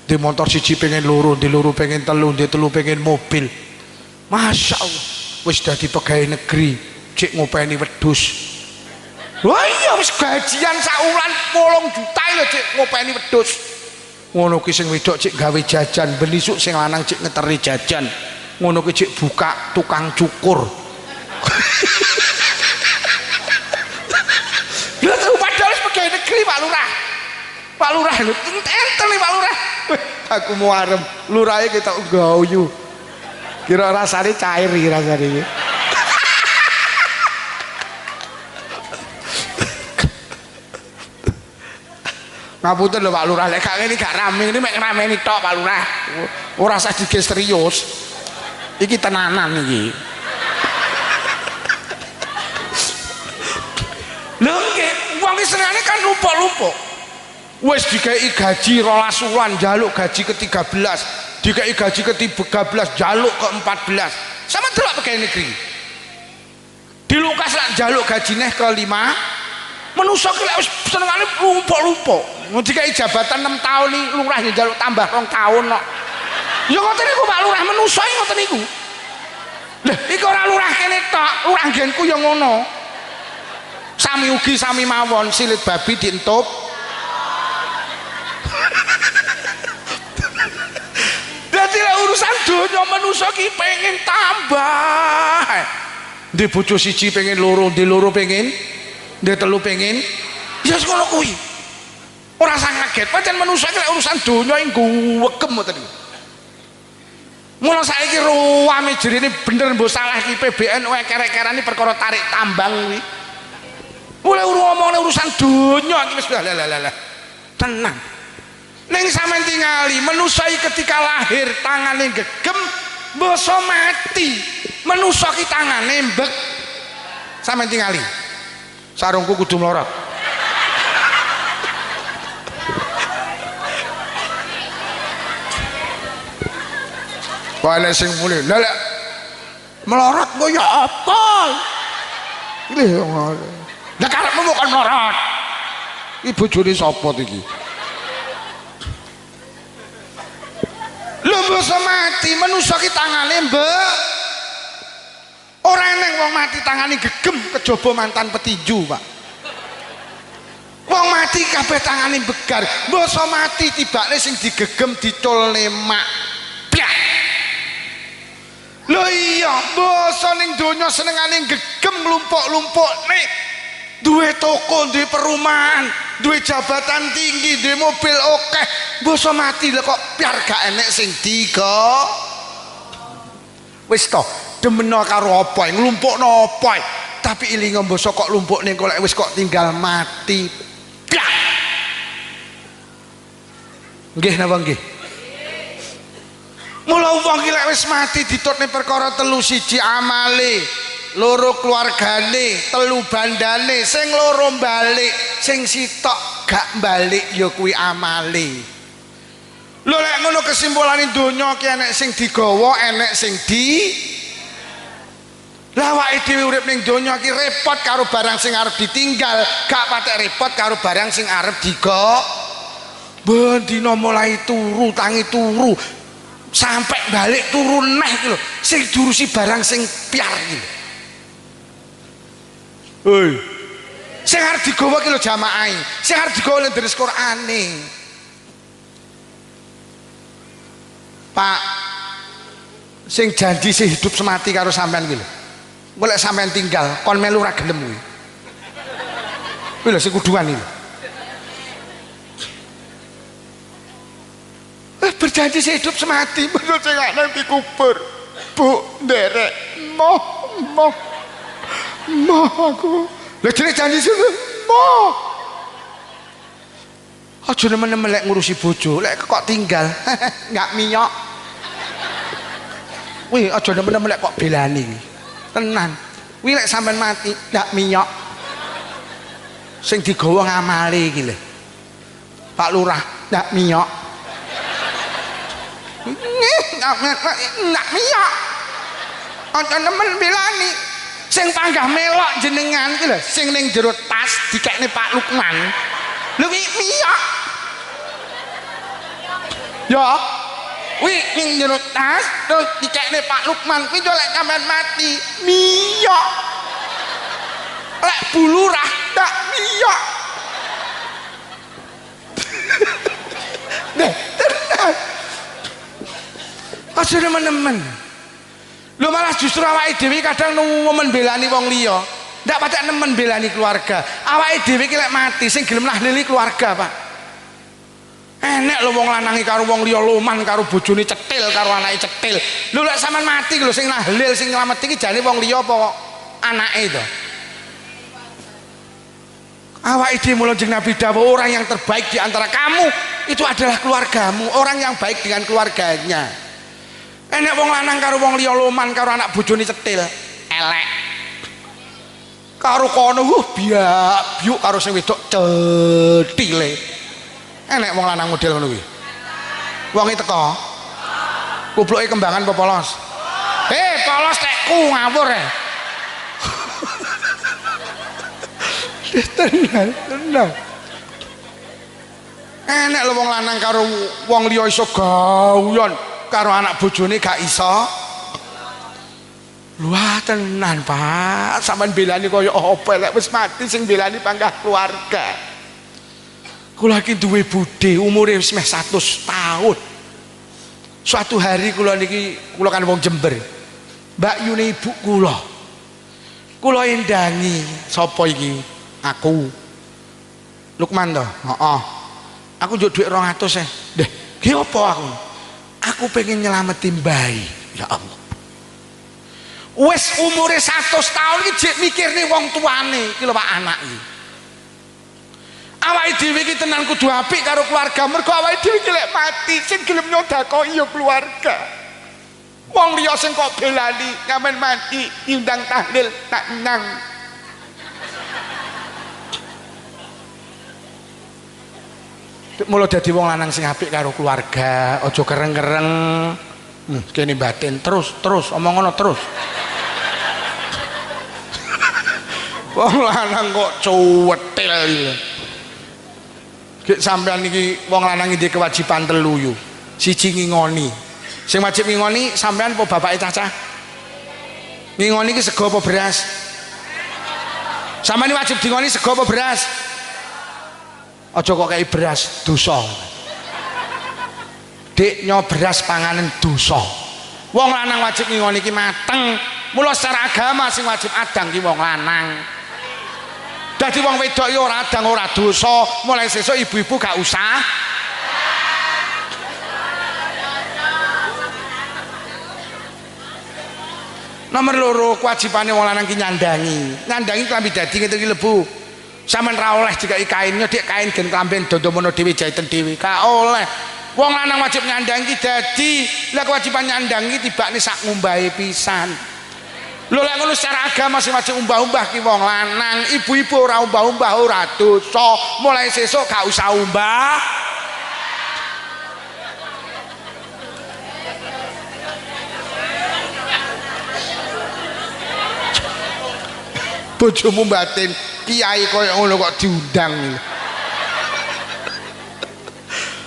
Di motor siji pengen loro, di loro pengen telu, di telu pengen mobil. Masya Allah, wis dadi pegawai negeri, cek ngopeni wedhus. Wah iya wis gajian saulan 8 juta lho cek ngopeni wedhus. Ngono ki sing wedok cek gawe jajan, ben isuk sing lanang cek ngeteri jajan. Ngono ki cek buka tukang cukur. Lha terus padahal wis pegawai negeri Pak Lurah. Pak Lurah lho, enten nih Pak Lurah. Aku mau arem, lurahe kita gayu. Kira rasane cair iki rasane iki. Ngapunten lho Pak Lurah, lek gak ngene gak rame, ini mek rameni tok Pak Lurah. Ora usah dige serius. Iki tenanan iki. Lho nggih, wong iki senengane kan lumpuk-lumpuk. Wis dikei gaji 12 wulan njaluk gaji ke-13, dikei gaji ke-13 njaluk ke-14. Sama delok pegawai negeri. Di Lukas lak njaluk gajine ke-5. Manusa ki lek wis senengane lumpuk-lumpuk. Dikei jabatan 6 tahun iki lurah njaluk tambah 2 tahun kok. Ya ngoten niku Pak Lurah, manusa ngoten niku. Lah iki ora lurah kene tok, lurah nggenku ya ngono. Sami ugi sami mawon, silit babi dientup. Dadi lek urusan donya manusa ki pengen tambah. Ndek bojo siji pengen loro, ndek loro pengen, ndek telu pengen. Ya ngono kuwi. Ora usah kaget, pancen manusa ki lek urusan donya iki guwegem ngoten iki. Mula saiki ruwame jerene bener mbok salah iki PBN wae kerek-kerani perkara tarik tambang kuwi. Mulai ngomongane urusan donya iki wis lah. Tenang. Ning sampean tingali manusa ketika lahir tangane gegem basa mati. Manusa ki tangane mbek. Sampean tingali. Sarungku kudu mlorot. Wale sing mulih. Lah lek melorot kok ya apa? Iki ngono. Lah karepmu kok melorot. Iki bojone sapa iki? Lho basa mati, manusa ki tangane mbek. Ora eneng wong mati tangane gegem kejaba mantan petinju, Pak. Wong mati kabeh tangane begar. Basa mati tibane sing digegem diculne mak. Lho iya, basa ning donya senengane gegem lumpuk-lumpukne. Duwe toko, duwe perumahan, duwe jabatan tinggi, duwe mobil akeh. Basa mati lho kok piar gak enek sing diga. Wis to, demeno karo apa, nglumpukno apa. Tapi ilinge basa kok lumpukne kok lek wis kok tinggal mati. Nggih napa nggih? Mula wong iki lek wis mati ditutne perkara telu, siji amale, loro keluargane, telu bandane, sing loro balik, sing sitok gak balik ya kuwi amale. Lho lek ngono kesimpulane donya ki enek sing digawa, enek sing di Lah awake dhewe urip ning donya ki repot karo barang sing arep ditinggal, gak patek repot karo barang sing arep digo. Ben dina mulai turu tangi turu sampai balik turu neh iki lho, sing diurusi barang sing piar iki lho. Hei. Sing arep digawa ki lho jamaahe, sing arep digawa ning deres Qur'ane. Pak, sing janji sing hidup semati karo sampean ki lho. Golek sampean tinggal kon melu ra gelem kuwi. Kuwi lho sing kuduan iki. Berjanji hidup semati menurut sing nang dikubur. Bu nderek moh aku. Lah jenenge janji sing moh. Aja nemen-nemen lek ngurusi bojo, lek kok tinggal nggak minyok. Wih, aja nemen-nemen lek kok belani. Tenan. Wih lek sampean mati nggak minyok. Sing digawa ngamale iki lho. Pak Lurah nggak minyok. Nggak miyak aja nemen belani sing panggah melok jenengan iki lho sing ning jero tas dikekne Pak Lukman lho miyak ya kuwi ning jero tas terus dikekne Pak Lukman kuwi yo lek sampean mati miyak lek bulurah ndak miyak deh aja nemen-nemen lho malah justru awake dhewe kadang nemen belani wong liya ndak patek nemen belani keluarga awake dhewe ki lek mati sing gelem nahlili keluarga Pak enek lho wong lanangi karo wong liya loman karo bojone cetil karo anake cetil lho lek sampean mati lho sing nahlil sing nglameti ki jane wong liya apa anake to awake dhewe mulo jeneng Nabi dawuh orang yang terbaik di antara kamu itu adalah keluargamu orang yang baik dengan keluarganya. Enek wong lanang karo wong liya loman karo anak bojone cetil elek karo kono biak biuk karo sing wedok cetile enek wong lanang model ngono kuwi wong iki teko kupluke kembangan apa polos polos tekku ngawur tenang enek lho wong lanang karo wong liya iso gauyon karo anak bojone gak iso. Wah tenan Pak, sampean belani kaya apa lek wis mati sing belani panggah keluarga. Kula iki duwe budhe umure wis meh 100 tahun. Suatu hari kula niki kula kan wong Jember. Mbak Yune ibu kula. Kula endangi sapa iki? Aku. Lukman to? Heeh. Aku njuk dhuwit 200 Deh, ki apa aku? Aku pengen nyelamatin bayi. Ya Allah. Wes umure 100 tahun iki jek mikirne wong tuane iki lho Pak anak iki. Awake dhewe iki tenan kudu apik karo keluarga mergo awake dhewe iki lek mati sing gelem nyodakohi ya keluarga. Wong liya sing kok belani ngamen mati diundang tahlil tak nang. Mula dadi wong lanang sing apik karo keluarga, aja kereng-kereng. Kene batin terus omong ngono terus. Wong lanang kok cuwetil iki. Gek sampean iki wong lanang iki kewajiban telu yo. Siji ngingoni. Sing wajib ngingoni sampean apa bapake cacah? Ngingoni iki sego apa beras? Sampeyan wajib dingoni sego apa beras? Aja kok kei beras dosa. Dik nyo beras panganan dosa. Wong lanang wajib ngingoni iki mateng. Mula secara agama sing wajib adang ki wong lanang. Dadi wong wedok ya ora adang ora dosa. Mulai sesuk ibu-ibu gak usah. Nomor loro kewajibane wong lanang ki nyandangi. Nyandangi klambi dadi ngene iki lebu. Sampeyan ra oleh dikai kainnya dik kain gen klamben dondo mono dhewe jaiten dhewe. Gak oleh. Wong lanang wajib nyandangi dadi lah kewajiban nyandangi tibane sak ngumbahe pisan. Lho lek ngono secara agama sing wajib umbah-umbah ki wong lanang, ibu-ibu ora umbah-umbah ora dosa. Mulai sesuk gak usah umbah. Bojomu batin kiai koyo ngono kok diundang.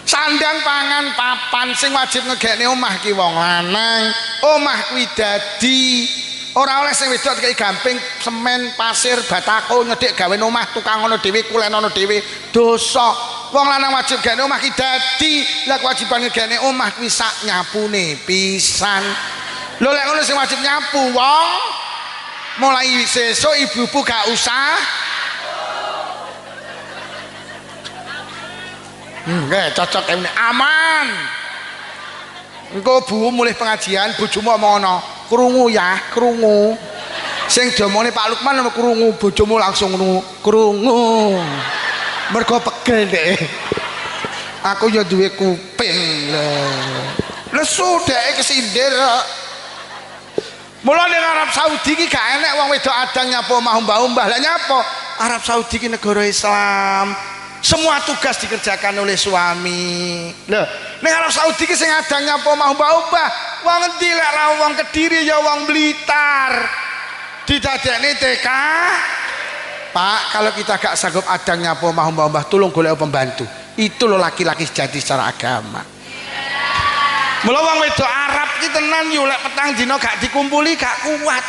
Sandang pangan papan sing wajib ngegekne omah ki wong lanang. Omah kuwi dadi ora oleh sing wedok kaya gamping semen pasir batako nyedik gawe omah tukang ngono dhewe kulen ono dhewe dosa. Wong lanang wajib gekne omah ki dadi lah kewajiban ngegekne omah kuwi sak nyapune pisan. Lho lek ngono sing wajib nyapu wong mulai sesuk ibu-ibu gak usah cocok ini aman. Engko bu mulai pengajian bojomu omong ngono krungu ya krungu sing diomongane Pak Lukman sama krungu bojomu langsung krungu mergo pegel deh aku ya duwe kuping lesu deh kesindir. Mula ning Arab Saudi ki gak enek wong wedok adang nyapu omah umbah-umbah. Lah nyapo? Arab Saudi ki negara Islam. Semua tugas dikerjakan oleh suami. Lho, ning Arab Saudi ki sing adang nyapu omah umbah-umbah, wong endi lek ra wong Kediri ya wong Blitar. Didadekne TK. Pak, kalau kita gak sanggup adang nyapu omah umbah-umbah, tolong golek pembantu. Itu loh laki-laki sejati secara agama. Mula wong wedok Arab ki tenan yo lek petang dina gak dikumpuli gak kuat.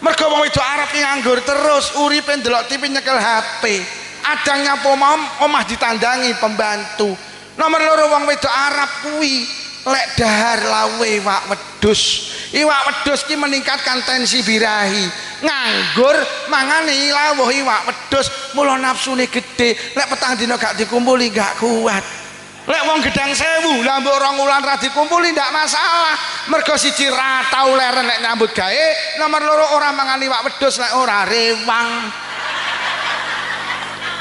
Mergo wong wedok Arab ki nganggur terus, uripe ndelok TV nyekel HP. Adang nyapu omah ditandangi pembantu. Nomor loro wong wedok Arab kuwi lek dahar lawe iwak wedhus. Iwak wedhus ki meningkatkan tensi birahi. Nganggur mangane lawuh iwak wedhus, mula nafsune gedhe. Lek petang dina gak dikumpuli gak kuat. Lek wong Gedang Sewu lah mbok 2 wulan ra dikumpuli ndak masalah. Mergo siji ra tau leren lek nyambut gawe, nomor loro ora mangan iwak wedhus lek ora rewang.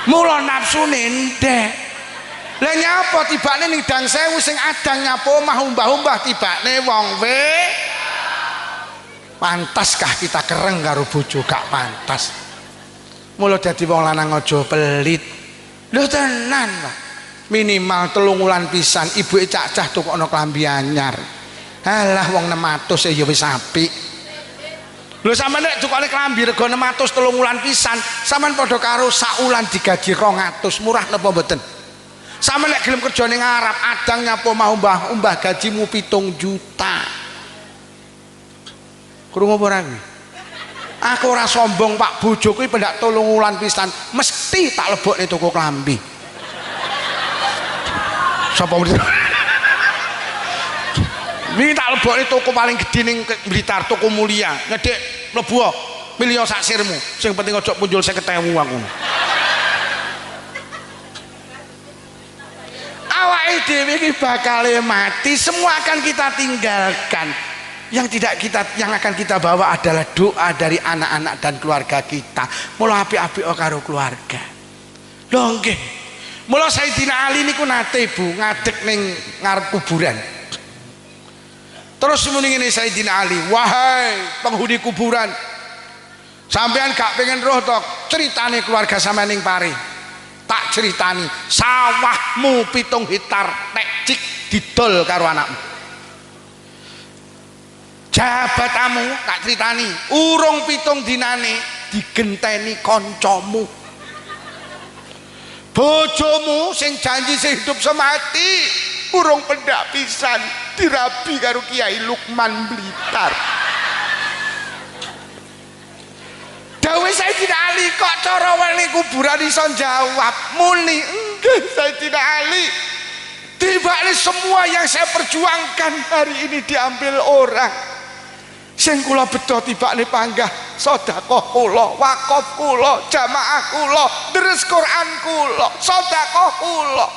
Mula nafsune ndek. Lah nyapa tibane ning Gedang Sewu sing adang nyapu omah umbah-umbah tibane wong pantaskah kita kereng karo bojo gak pantas. Mula dadi wong lanang aja pelit. Lho tenan, Pak. Minimal 3 wulan pisan ibuke cacah tukokno klambi anyar. Alah wong 600 ya wis apik. Lho sampeyan nek tukokne klambi rega 600 3 wulan pisan, sampeyan padha karo sak wulan digaji 200, murah napa mboten? Sampeyan nek gelem kerja ning Arab, adang nyapu omah umbah gajimu 7 juta. Krungu apa ora kuwi? Aku ora sombong Pak, bojoku pendak 3 wulan pisan mesti tak lebokne toko klambi. Sapa mriki? Wingi tak lebokne toko paling gedhe ning Blitar, toko Mulia. Ngedek mlebu milio sak sirmu. Sing penting aja punjul 50.000 aku. Awake dhewe iki bakal mati, semua akan kita tinggalkan. Yang akan kita bawa adalah doa dari anak-anak dan keluarga kita. Mula apik-apik karo keluarga. Lho nggih. Mula Sayyidina Ali niku nate Bu ngadeg ning ngarep kuburan. Terus muni ngene Sayyidina Ali, "Wahai penghuni kuburan, sampean gak pengen roh tok ceritane keluarga sampean ning pare. Tak ceritani, sawahmu 7 hektar nek cik didol karo anakmu. Jabatamu tak ceritani, urung 7 dinane digenteni kancamu. Bojomu sing janji sehidup semati urung pendak pisan dirabi karo Kiai Lukman Blitar." Dawe Sayyidina Ali kok cara wani kuburan iso jawab muni enggak Sayyidina Ali. Tiba-tiba semua yang saya perjuangkan hari ini diambil orang. Sing kula beto tibane panggah sedekah kula, wakaf kula, jamaah kula, deres Quran kula, sedekah kula.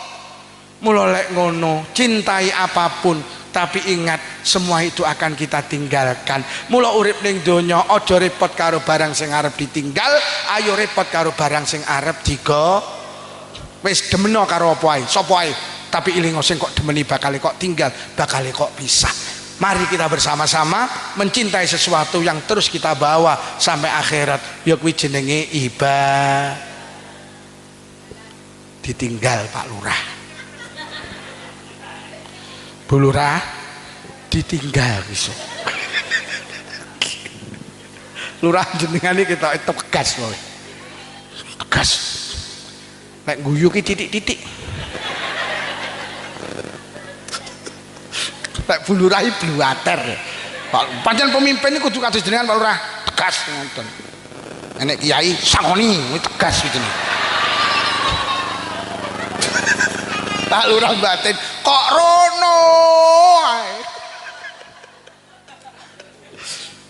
Mula lek ngono, cintai apapun tapi ingat semua itu akan kita tinggalkan. Mula urip ning donya aja repot karo barang sing arep ditinggal, ayo repot karo barang sing arep digo. Wis demeno karo apa ae, sapa ae. tapi ilingo sing kok demeni bakal kok tinggal, bakal kok pisah. Mari kita bersama-sama mencintai sesuatu yang terus kita bawa sampai akhirat. Ya kuwi jenenge ditinggal Pak Lurah. Bu Lurah ditinggal iso. Lurah jenengane kita tegas loh. Tegas. Nek guyu ki titik-titik. Nek Bu Lurah iki bluwater. Pak pancen pemimpin iki kudu kados jenengan Pak Lurah, tegas ngoten. Nek kiai sangoni tegas gitu nih. Pak Lurah batin kok rono ae.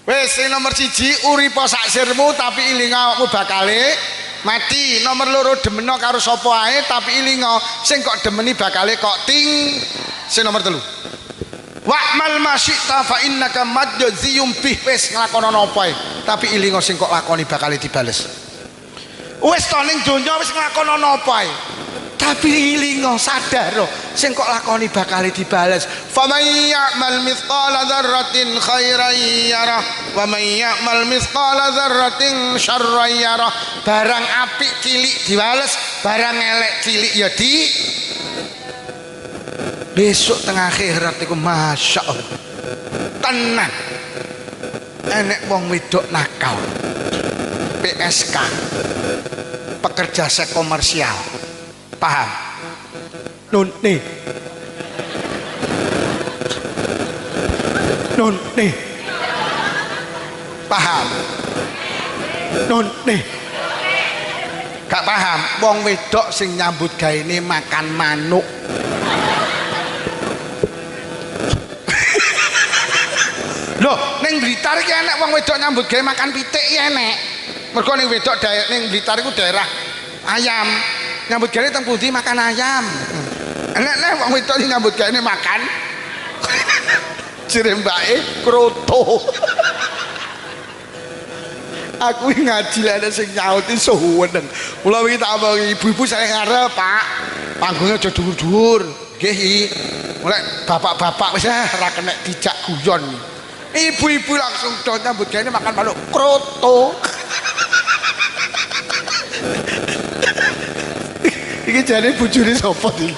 Wis sing nomor 1 uripa sak sirmu tapi iling awakmu bakale mati. Nomor 2 demeno karo sapa ae tapi ilinga sing kok demeni bakale kok ting. Sing nomor 3 wa'mal masyita fa innaka madziyum bih. Wis nglakono apa ae tapi ilinga sing kok lakoni bakale dibales. Wis to ning donya wis nglakono apa ae tapi ilinga sadar sing kok lakoni bakale dibales. Faman ya'mal mithqala dzarratin khairan yarah wa man ya'mal mithqala dzarratin syarran yarah. Barang apik cilik dibales, barang elek cilik ya di. Besok tengah akhirat iku masya Allah tenang. Enek wong wedok nakal PSK, pekerja seks komersial, paham? Nun nih paham? Nun nih gak paham? Wong wedok sing nyambut gaene makan manuk. Loh, ning Blitar iki enek wong wedok nyambut gawe makan pitik iki enek. Mergo ning wedok ning Blitar iku daerah ayam. Nyambut gawe teng pundi makan ayam. Enek wong wedok nyambut gawe makan jerembake kroto. Aku ngaji lek sing nyauti suweneng. Mula wingi tak omong ibu-ibu saya ngarep, Pak. Panggungnya aja dhuwur-dhuwur. Nggih. Mulai bapak-bapak wis ora kena dijak guyon. Ibu-ibu langsung nyambut gawe makan manuk kroto. Iki jane bojone sapa iki?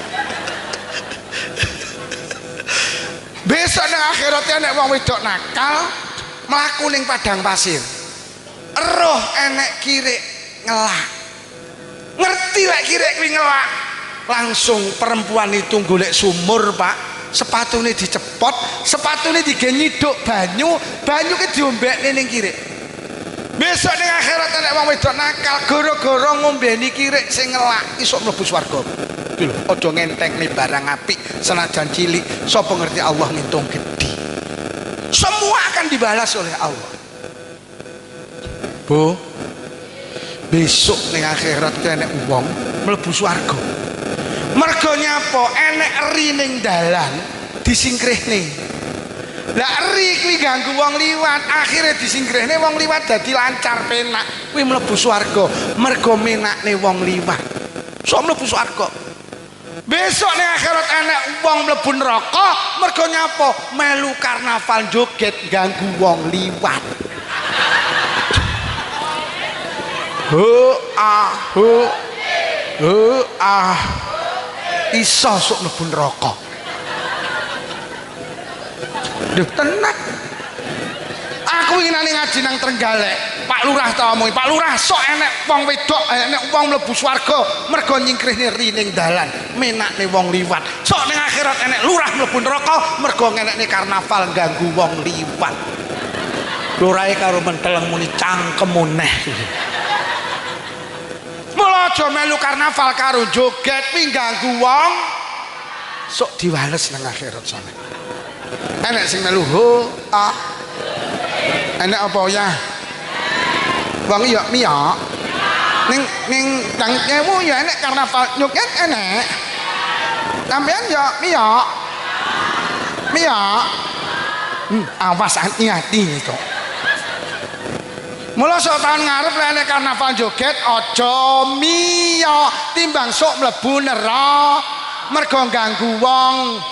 Besok nang akhirat enek wong wedok nakal mlaku ning padang pasir. Eroh enek kirik ngelak. Ngerti lek kirik kuwi ngelak. Langsung perempuan itu golek sumur, Pak. Sepatune dicepot, sepatune digen nyiduk banyu ke diombekne ning kirik. Besok ning akhirat nek wong wedok nakal gara-gara ngombeni kirik sing ngelak iso mlebu swarga. Iki lho, aja ngentekne barang apik senajan cilik, sapa ngerti Allah ngitung gedhi. Semua akan dibalas oleh Allah. Bu, besok ning akhirat enek wong mlebu swarga. Mergo nyapa enek eri ning dalan disingkrihne. Lah eri kuwi ganggu wong liwat, akhire disingkrihne wong liwat dadi lancar penak. Kuwi mlebu swarga mergo menakne wong liwat. Sok mlebu swarga. Besok ning akhirat enek wong mlebu neraka mergo nyapa melu karnaval joget ganggu wong liwat. Iso sok mlebu neraka. Duh tenang. Aku ingin ngaji nang Trenggalek. Pak Lurah ta omongi, Pak Lurah sok enek wong wedok, enek wong mlebu swarga mergo nyingkrihne ri ning dalan, menakne wong liwat. Sok ning akhirat enek lurah mlebu neraka mergo ngenekne karnaval ganggu wong liwat. Lurahe karo menteleng muni cangkemmu neh. Mula aja melu karnaval karo joget kuwi ganggu wong. Sok diwales nang akhirat sana. Enek sing melu enek apa ya? Wong ya miyok. Ning dangdutmu ya enek karnaval joget enek. Sampeyan ya miyok. Miyok. Awas hati-hati itu. Mula sok tahun ngarep lek karnaval joget aja miyok timbang sok mlebu neraka. mergo ganggu wong.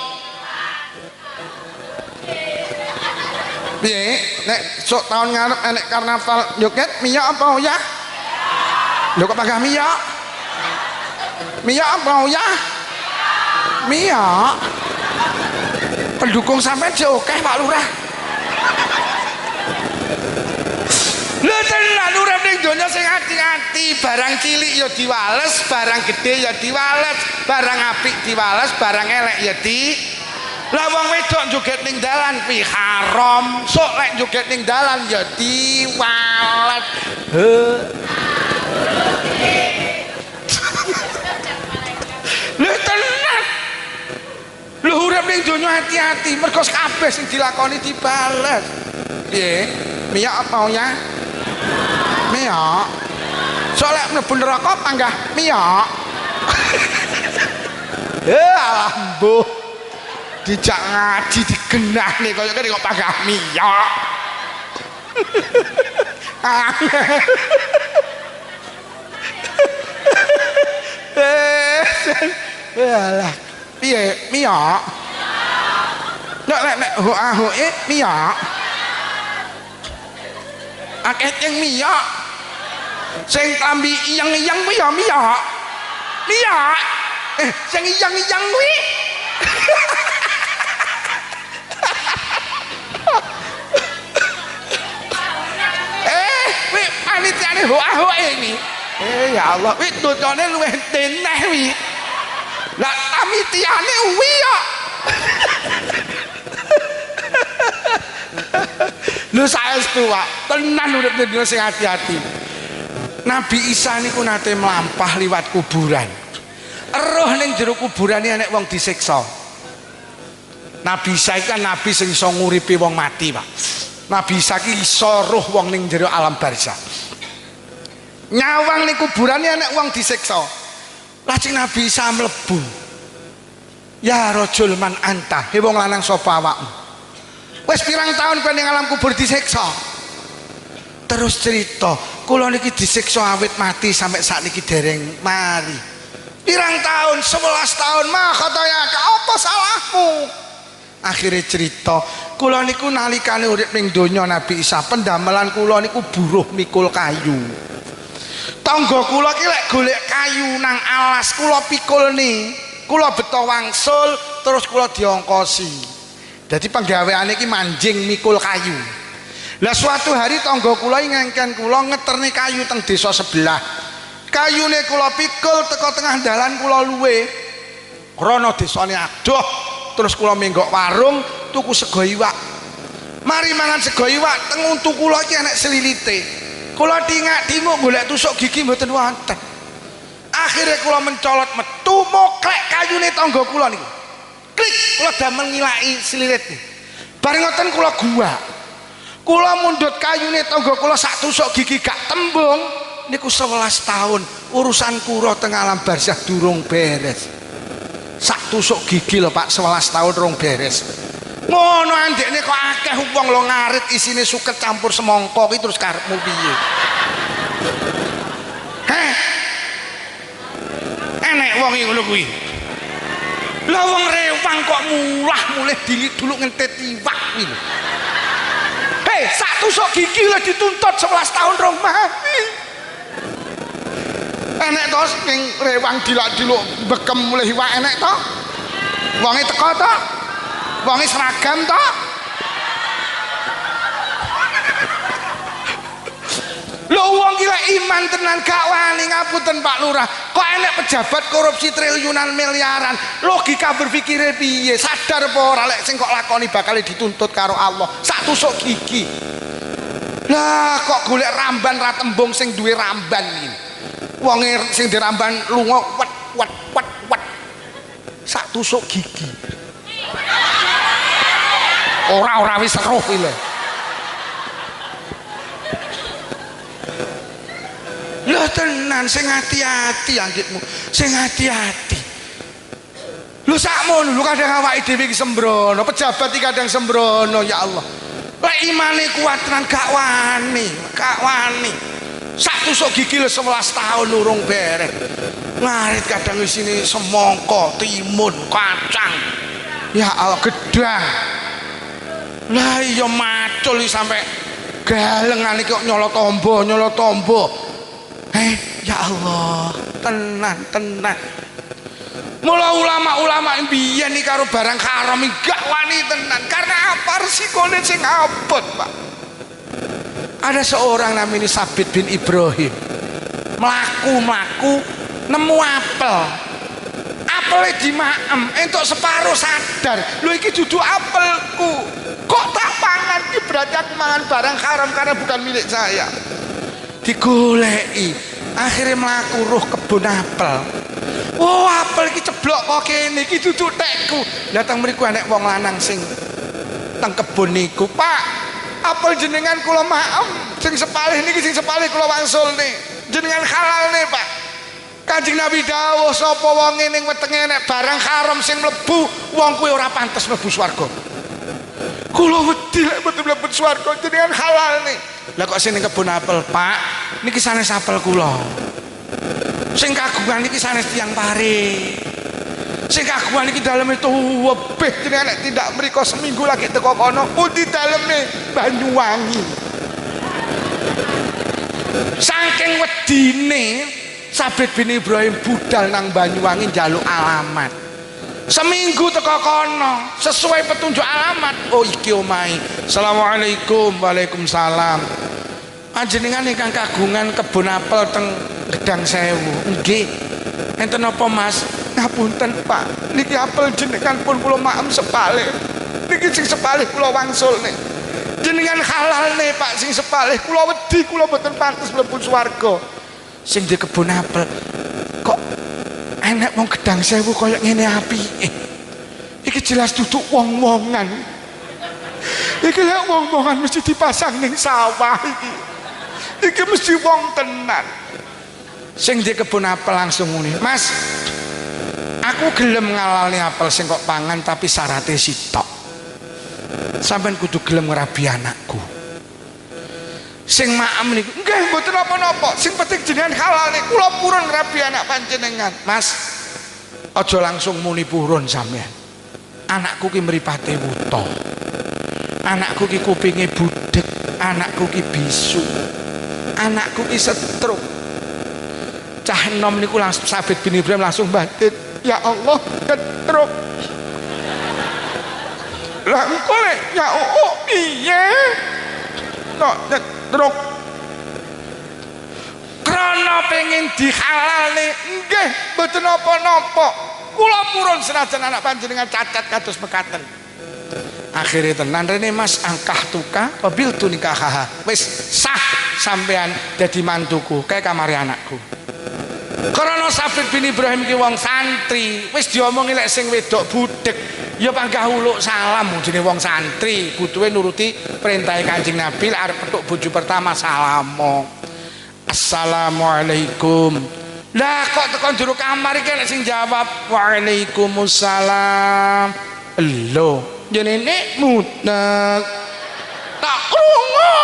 Piye nek sok tahun ngarep enek karnaval joget miyok apa ya? Lho kok pagah miyok? Miyok apa ya? Miyok. Pendukung sampean jek akeh Pak Lurah. Lho tenan urip ning donya sing ati-ati, barang cilik ya diwales, barang gede ya diwales, barang apik diwales, barang elek ya di. Lah wong wedok joget ning dalan pi haram, sok lek joget ning dalan ya diwales. Lho tenan. Lho urip ning donya hati-hati, mergo kabeh sing dilakoni dibales. Piye? Miyok apa ya? Miyok. Soalnya mlebu neraka panggah miyok. Alah mbuh. Dijak ngaji digenah nih kaya kene kok panggah miyok. Alah. Piye miyok? Nek ho-ahoe miyok. Akeh yang miyok sing klambi iyang-iyang kuwi ya miyok. Miyok sing iyang-iyang kuwi kuwi panitiane ho-ahoe ini. Ya Allah, kuwi dodone luwih teneh kuwi. Lah panitiane kuwi kok. Lho saestu Pak, tenan urip dina sing hati-hati. Nabi Isa niku nate mlampah liwat kuburan. Eruh ning jero kuburan iki enek wong disiksa. Nabi Isa iki kan nabi sing iso nguripi wong mati, Pak. Nabi Isa iki iso roh wong ning jero alam barzakh. Nyawang ning kuburan iki enek wong disiksa. Lajeng Nabi Isa mlebu. Ya rajul man anta, he wong lanang sapa awakmu? Wes pirang tahun kowe ning alam kubur disiksa. Terus cerita, kula niki disiksa awit mati sampai sakniki dereng mari. Pirang tahun? 11 tahun. Mah katanya apa salahmu? Akhirnya cerita, kula niku nalikane urip ning donya Nabi Isa, pendamelan kula niku buruh mikul kayu. Tangga kula ki lek golek kayu nang alas kula pikulne, kula beto wangsul terus kula diongkosi. Jadi penggaweane iki manjing mikul kayu. Lah suatu hari tangga kula ngengken kula ngeterne kayu teng desa sebelah. Kayune kula pikul teko tengah dalan kula luwe. Krana desane adoh, terus kula menggok warung tuku sego iwak. Mari mangan sego iwak teng untu kula iki enek selilite. Kula tingak-tinguk golek tusuk gigi mboten wonten. Akhire kula mencolot metu moklek kayune tangga kula niku. Klik kula damel ngilaki silirit nih. Bareng ngoten kula gua. Kula mundhut kayune tangga kula sak tusuk gigi gak tembung niku 11 tahun urusan kula teng alam barzakh durung beres. Sak tusuk gigi lho Pak 11 tahun durung beres. Ngono andekne kok akeh wong lo ngarit isine suket campur semangka iki terus karepmu piye? Heh. Enek wong iki ngono kuwi. Lah wong rewang kok mulah mulih dulu ngentet iwak kuwi lho. Hei, sak tusuk gigi lho dituntut 11 tahun rong mati. Enek to sing rewang dilak-diluk bekem mulih iwak enek to? Wonge teko to? Wonge seragam to? Lho wong ki lek iman tenan gak wani ngapunten Pak Lurah. Kok enek pejabat korupsi triliunan miliaran. Logika berpikire piye? Sadar apa ora lek sing kok lakoni bakal dituntut karo Allah. Sak tusuk gigi. Lah kok golek ramban ra tembung sing duwe ramban iki. Wonge sing diramban lunga wet. Sak tusuk gigi. Ora wis seruh iki lho. Lho tenan sing hati-hati anggitmu, sing hati-hati. Lho sakmono lho kadang awake dhewe iki sembrono, pejabat iki kadang sembrono ya Allah. Lek imane kuat tenan gak wani. sak tusuk gigi 11 tahun urung beres. Ngarit kadang isine semangka, timun, kacang. Ya Allah gedang. Lah iya macul sampai galengan iki kok nyolot tombo. Ya Allah, tenan. Mula ulama-ulama mbiyen iki karo barang haram gak wani tenan. Karena apa? Resikone sing abot, Pak. Ada seorang namanya Sabit bin Ibrahim. Mlaku nemu apel. Apelnya dimaem, entuk separuh sadar. Lho iki dudu apelku. Kok tak pangan iki berarti aku mangan barang haram karena bukan milik saya. Digoleki, akhirnya mlaku roh kebun apel. Oh, apel iki ceblok kok kene iki dudu tekku. Datang mriku enek wong lanang sing teng kebun niku. Pak, apel jenengan kula maem. Sing sepalih niki sing sepalih kula wangsulne. Jenengan halal nih, Pak. Kanjeng Nabi dawuh sapa wong ning wetenge nek barang haram sing mlebu, wong kuwi ora pantes mlebu swarga. Kula wedi lek mboten mlebu swarga jenengan halal nih. Lah kok sing ning kebun apel, Pak? Niki sanes apel kula. Sing kagungan iki sanes tiyang pare. Sing kagungan iki daleme tuwebeh jenengan nek tindak mriko seminggu lagi teko kono, pundi daleme Banyuwangi. Saking wedine Sabit bin Ibrahim budal nang Banyuwangi njaluk alamat. Seminggu teko kono sesuai petunjuk alamat. Oh iki omahe. Assalamualaikum. Waalaikumsalam. Panjenengan ingkang kagungan kebun apel teng Gedang Sewu. Nggih. Enten apa Mas? Ngapunten Pak. Niki apel jenengan pun kula maem sepalih. Niki sing sepalih kula wangsulne. Jenengan halal nih Pak sing sepalih. Kula wedi kula mboten pantes mlebu swarga. Sing di kebun apel kok enek wong Gedang Sewu kaya ngene apike. Iki jelas duduk wong-wongan. Iki lek wong-wongan mesti dipasang ning sawah iki. Iki mesti wong tenan. Sing di kebun apel langsung muni, Mas, aku gelem ngalalne apel sing kok pangan tapi syaratnya sitok. Sampeyan kudu gelem ngrabi anakku. Sing maem niku nggih mboten napa-napa, sing penting jenengan halal niku kula purun ngrabi anak panjenengan. Mas, aja langsung muni purun sampean. Anakku ki mripate wuta. Anakku ki kupinge budhek, anakku ki bisu. Anakku ki stroke. Cah enom niku langsung Sabit bin Ibrahim langsung batin, ya Allah, stroke. Lah engko lek ya piye? Kok stroke. Krana pengen dihalalne, nggih mboten napa-napa. Kula purun senajan anak panjenengan cacat kados mekaten. Akhirnya tenan rene Mas angkah tuka mobil tu nikah wis sah sampean dadi mantuku kayak kamari anakku. Karena Sabit bin Ibrahim ki wong santri wis diomongi lek sing wedok budhek ya panggah uluk salam jenenge wong santri kuduwe nuruti perintah Kanjeng Nabi arep petuk bojo pertama salamo. Assalamualaikum. Lah kok tekan jero kamar iki lek sing jawab waalaikumsalam. Lho jenenge mutek tak krungu.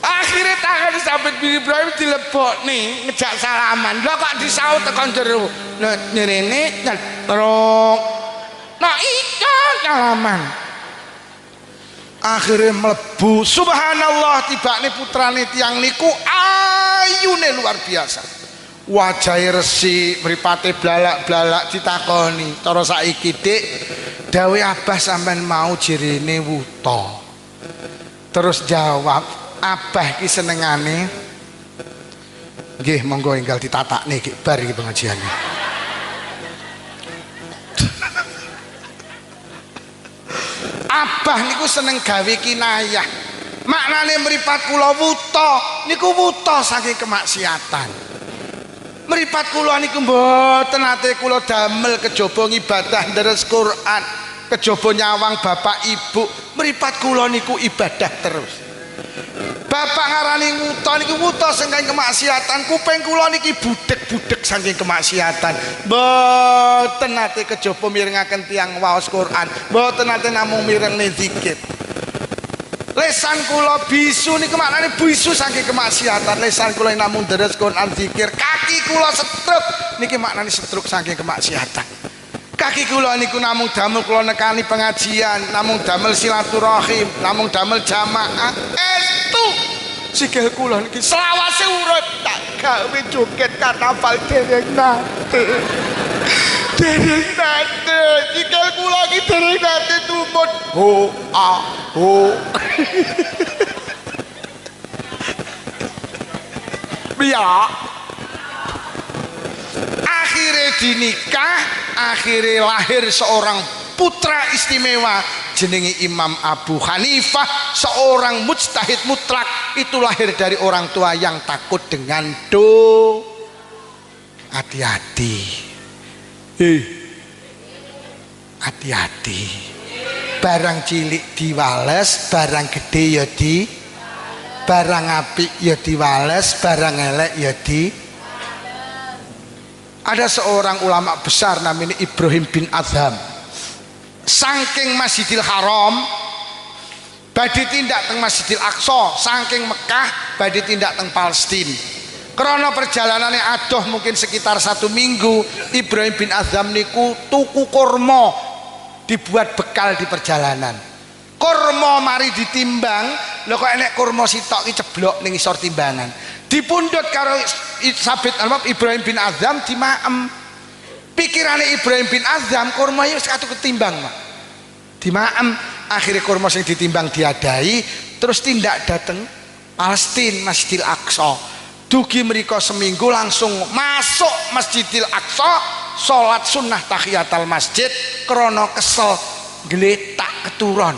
Akhirnya tangan Sabit bin Ibrahim dilebokne ngejak salaman. Lho kok disaut tekan jero. Lho nyerene nyetruk. Nah iya salaman. Akhirnya mlebu. Subhanallah tibane putrane tiyang niku ayune luar biasa. Wajahnya resik, mripate blalak-blalak ditakoni. Cara saiki Dik, dawe Abah sampean mau jirine wuta. Terus jawab, Abah ki senengane nggih monggo enggal ditatakne iki bar iki pengajiane. Abah niku seneng gawe kinayah. Maknane mripat kula wuta niku wuta saking kemaksiatan. Mripat kula niku mboten nate kula damel kejaba ibadah deres Quran, kejaba nyawang bapak ibu. Mripat kula niku ibadah terus. Bapak ngarani wuta niki wuta saking kemaksiatan, kuping kula niki budhek-budhek saking kemaksiatan. Mboten nate kejaba mirengaken tiyang waos Quran, mboten nate namung mirengne zikir. Lesan kula bisu niku maknane bisu saking kemaksiatan. Lesan kula namung deres Quran zikir. Kaki kula setruk niki maknane setruk saking kemaksiatan. Kaki kula niku namung damel kula nekani pengajian, namung damel silaturahim, namung damel jamaah. Estu sikil kula niki selawase urip tak gawe joget karnaval dereng nate. Dereng nate sikil kula iki dereng nate tumut ho a ho. Biya akhirnya dinikah, akhirnya lahir seorang putra istimewa jenenge Imam Abu Hanifah, seorang mujtahid mutlak. Itu lahir dari orang tua yang takut dengan hati-hati. Hati-hati. Barang cilik diwales, barang gede ya di, barang apik ya diwales, barang elek ya di. Ada seorang ulama besar namanya Ibrahim bin Adham, saking Masjidil Haram badhe tindak teng Masjidil Aqsa, saking Mekah badhe tindak teng Palestina. Karena perjalanannya adoh mungkin sekitar 1 minggu, Ibrahim bin Adham niku tuku kurma dibuat bekal di perjalanan. Kurma mari ditimbang, lho kok enek kurma sitok iki ceblok ning isor timbangan. Dipundhut karo Sabit Ibrahim bin Adham dimaem. Pikirane Ibrahim bin Adham kurma wis katu ketimbang, Mak. Dimaem, akhirnya kurma sing ditimbang diadai, terus tindak dateng Palestina Masjidil Aqsa. Dugi mriko seminggu langsung masuk Masjidil Aqsa, salat sunnah tahiyatul masjid krana kesel gletak keturun.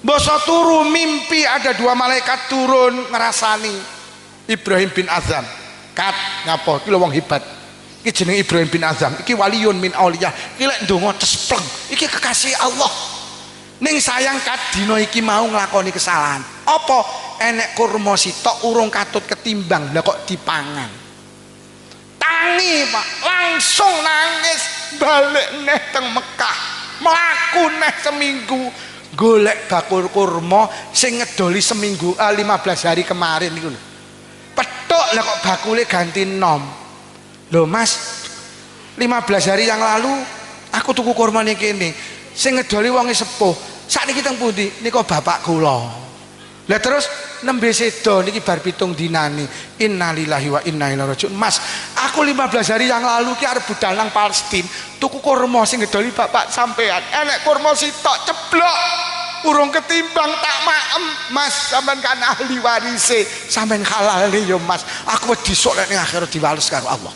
Basa turu mimpi ada 2 malaikat turun ngerasani Ibrahim bin Adham. Kat ngapa iki lho wong hebat. Iki jenenge Ibrahim bin Adham, iki waliyun min auliya. Iki lek ndonga cespleng, iki kekasih Allah. Ning sayang kat dina iki mau nglakoni kesalahan. Apa enek kurma sitok urung katut ketimbang, lah kok dipangan. Tangi, Pak, langsung nangis balik neh teng Mekah. Mlaku neh seminggu golek bakul kurma sing ngedoli seminggu 15 hari kemarin niku lho. Petuk lah kok bakule ganti nom. Loh Mas, 15 hari yang lalu aku tuku kurma ning kene. Sing ngedoli wonge sepuh. Sakniki teng pundi? Nika bapak kula. Lah terus nembe sedo niki bar 7 dinane. Innalillahi wa inna ilaihi rajiun. Mas, aku 15 hari yang lalu ki arep budal nang Palestina, tuku kurma sing ngedoli bapak sampean. Enek kurma sitok ceblok. Urung ketimbang tak maem, Mas, sampean kan ahli warise, sampean halal yo Mas. Aku wedi sok nek ning akhirat diwales karo Allah.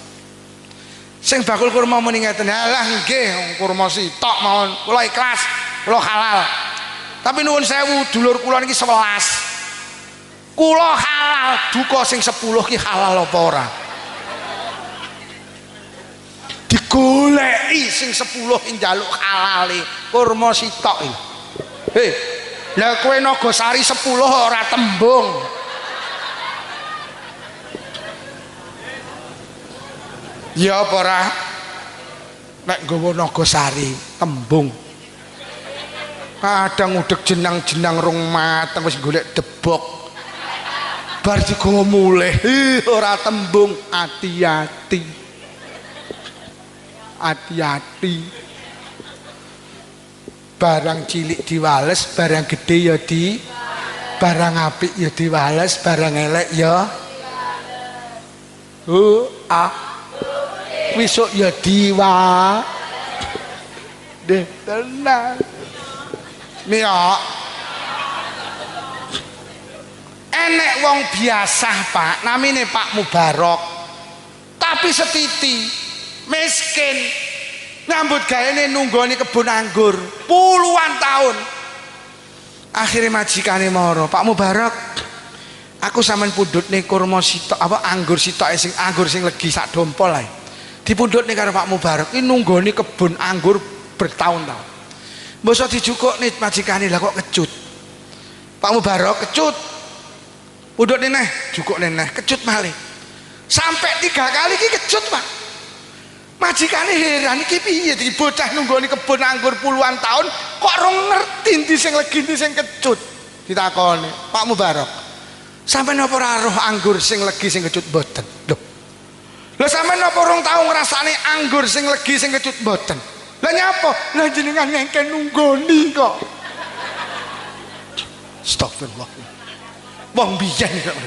Sing bakul kurma muni ngeten, "Alah nggih, kurma sitok mawon, kula ikhlas, kula halal." Tapi nuwun sewu, dulur kula niki 11. Kula halal, duka sing 10 ki halal apa ora? Digoleki sing 10 ki njaluk halale, kurma sitok iki. Lah kowe Nagosari 10 ora tembung. Ya apa ora? Nek nggawa Nagosari tembung. Kadang udeg jenang-jenang rong mateng wis golek debok. Bar digawa mulih ora tembung, hati-hati. Hati-hati. Barang cilik diwales, barang gede ya di, barang apik ya diwales, barang elek ya wisuk ya diwa deh tenang miok. Enek wong biasa Pak, namine Pak Mubarok, tapi setiti miskin, nyambut gaene nunggoni kebun anggur puluhan tahun. Akhirnya majikane moro, "Pak Mubarok, aku sampean pundhut ning kurma sitok apa anggur sitok sing anggur sing legi sak dompol ae. Dipundhut ning karo Pak Mubarok iki nunggoni kebun anggur bertahun-tahun. Mbok dijukuk nih majikane, lah kok kecut. Pak Mubarok kecut. Pundhut neh, jukuk neh, kecut malih. Sampai 3 kali iki kecut, Pak. Majikane heran iki piye iki bocah nunggoni kebun anggur puluhan tahun kok ora ngerti ndi sing legi ndi sing kecut. ditakoni, Pak Mubarok, sampeyan apa ora roh anggur sing legi sing kecut mboten? Lho. Lah sampeyan apa urung tau ngrasani anggur sing legi sing kecut mboten? Lah nyapa? Lah jenengan ngengken nunggoni kok. Astagfirullah. Wong biyen kok.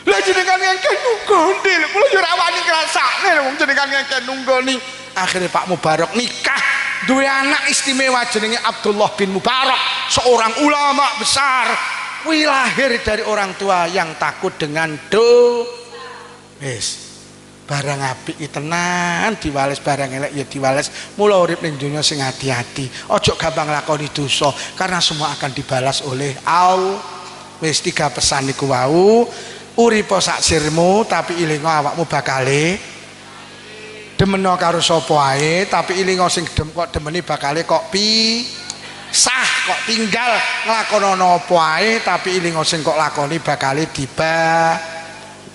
Lah jenengan ngengken nunggoni, kula yo ora wani ngrasakne wong jenengan ngengken nunggoni. Akhirnya Pak Mubarok nikah, duwe anak istimewa jenenge Abdullah bin Mubarak, seorang ulama besar. Kuwi lahir dari orang tua yang takut dengan wis barang apik iki tenan diwales, barang elek ya diwales. Mula urip ning donya sing hati-hati, ojo gampang lakoni dosa karena semua akan dibalas oleh Allah. Wis 3 pesan niku wau, uripo sak sirmu tapi ilingo awakmu bakale demeno karo sapa ae, tapi ilingo sing kok demeni bakale kok sah, kok tinggal nglakonono apa ae tapi ilingo sing kok lakoni bakale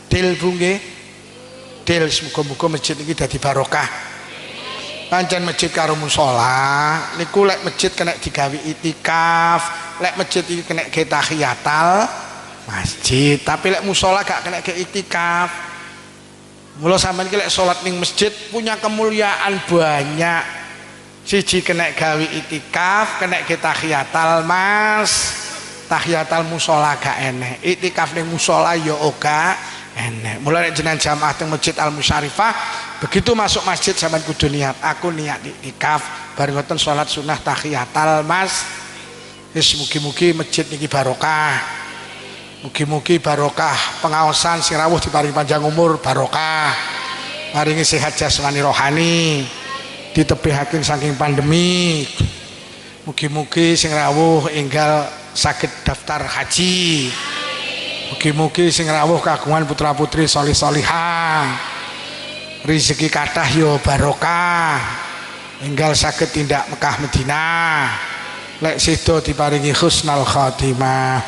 dil bu nggih. Dil, muga-muga masjid iki dadi barokah. Pancen masjid karo musala niku lek masjid kena digawe itikaf, lek masjid iki kena ge tahiyatal masjid, tapi lek musala gak kena ge itikaf. Mula sampean iki lek salat ning masjid punya kemuliaan banyak. Siji kena gawe itikaf, kena ge tahiyatal tahiyatal musala gak enek, itikaf ning musala ya ora enek. Mulai jenengan jamaah teng Masjid Al Musyarifah, begitu masuk masjid sampean kudu niat, aku niat iktikaf bareng ngoten salat sunah tahiyatal wis mugi-mugi masjid niki barokah. Mugi-mugi barokah pengaosan sing rawuh diparingi panjang umur barokah. Paringi sehat jasmani rohani, ditebihaken saking pandemi. Mugi-mugi sing rawuh enggal saged daftar haji. Mugi-mugi sing rawuh kagungan putra-putri solih-solihah, rezeki kathah yo barokah, enggal saged tindak Mekah Madinah, lek sida diparingi husnul khatimah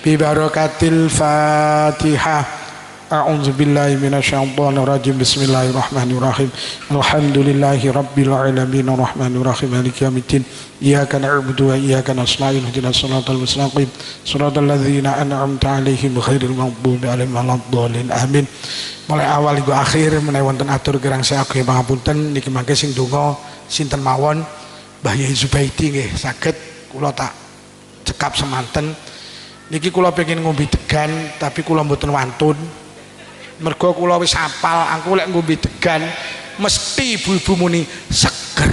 bi barakatil Fatihah. A'udzubillahi minasyaitonirrajim. Bismillahirrahmanirrahim. Alhamdulillahi rabbil alamin arrahmanir rahim maliki yaumiddin. Iyyaka na'budu wa iyyaka nasta'in ihdinas siratal mustaqim siratal ladzina an'amta 'alaihim ghairil maghdubi 'alaihim waladdallin. Amin. Mulai awal hingga akhir menawi wonten atur kirang saya ageng pangapunten niki mangke sing donga sinten mawon Mbah Yai Zubaidi nggih saged kula tak cekap semanten. Niki kula pengen ngombe degan tapi kula mboten wantun. Mergo kula wis hafal, aku lek ngombe degan mesti ibu-ibu muni seger.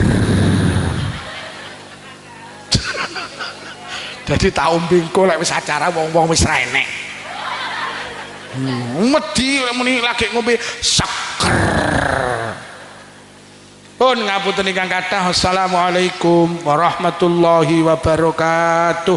Jadi tak ombe engko lek wis acara wong-wong wis ra enek. Medhi lek muni lagi ngombe seger. Pun ngapunten ingkang kathah. Assalamualaikum warahmatullahi wabarakatuh.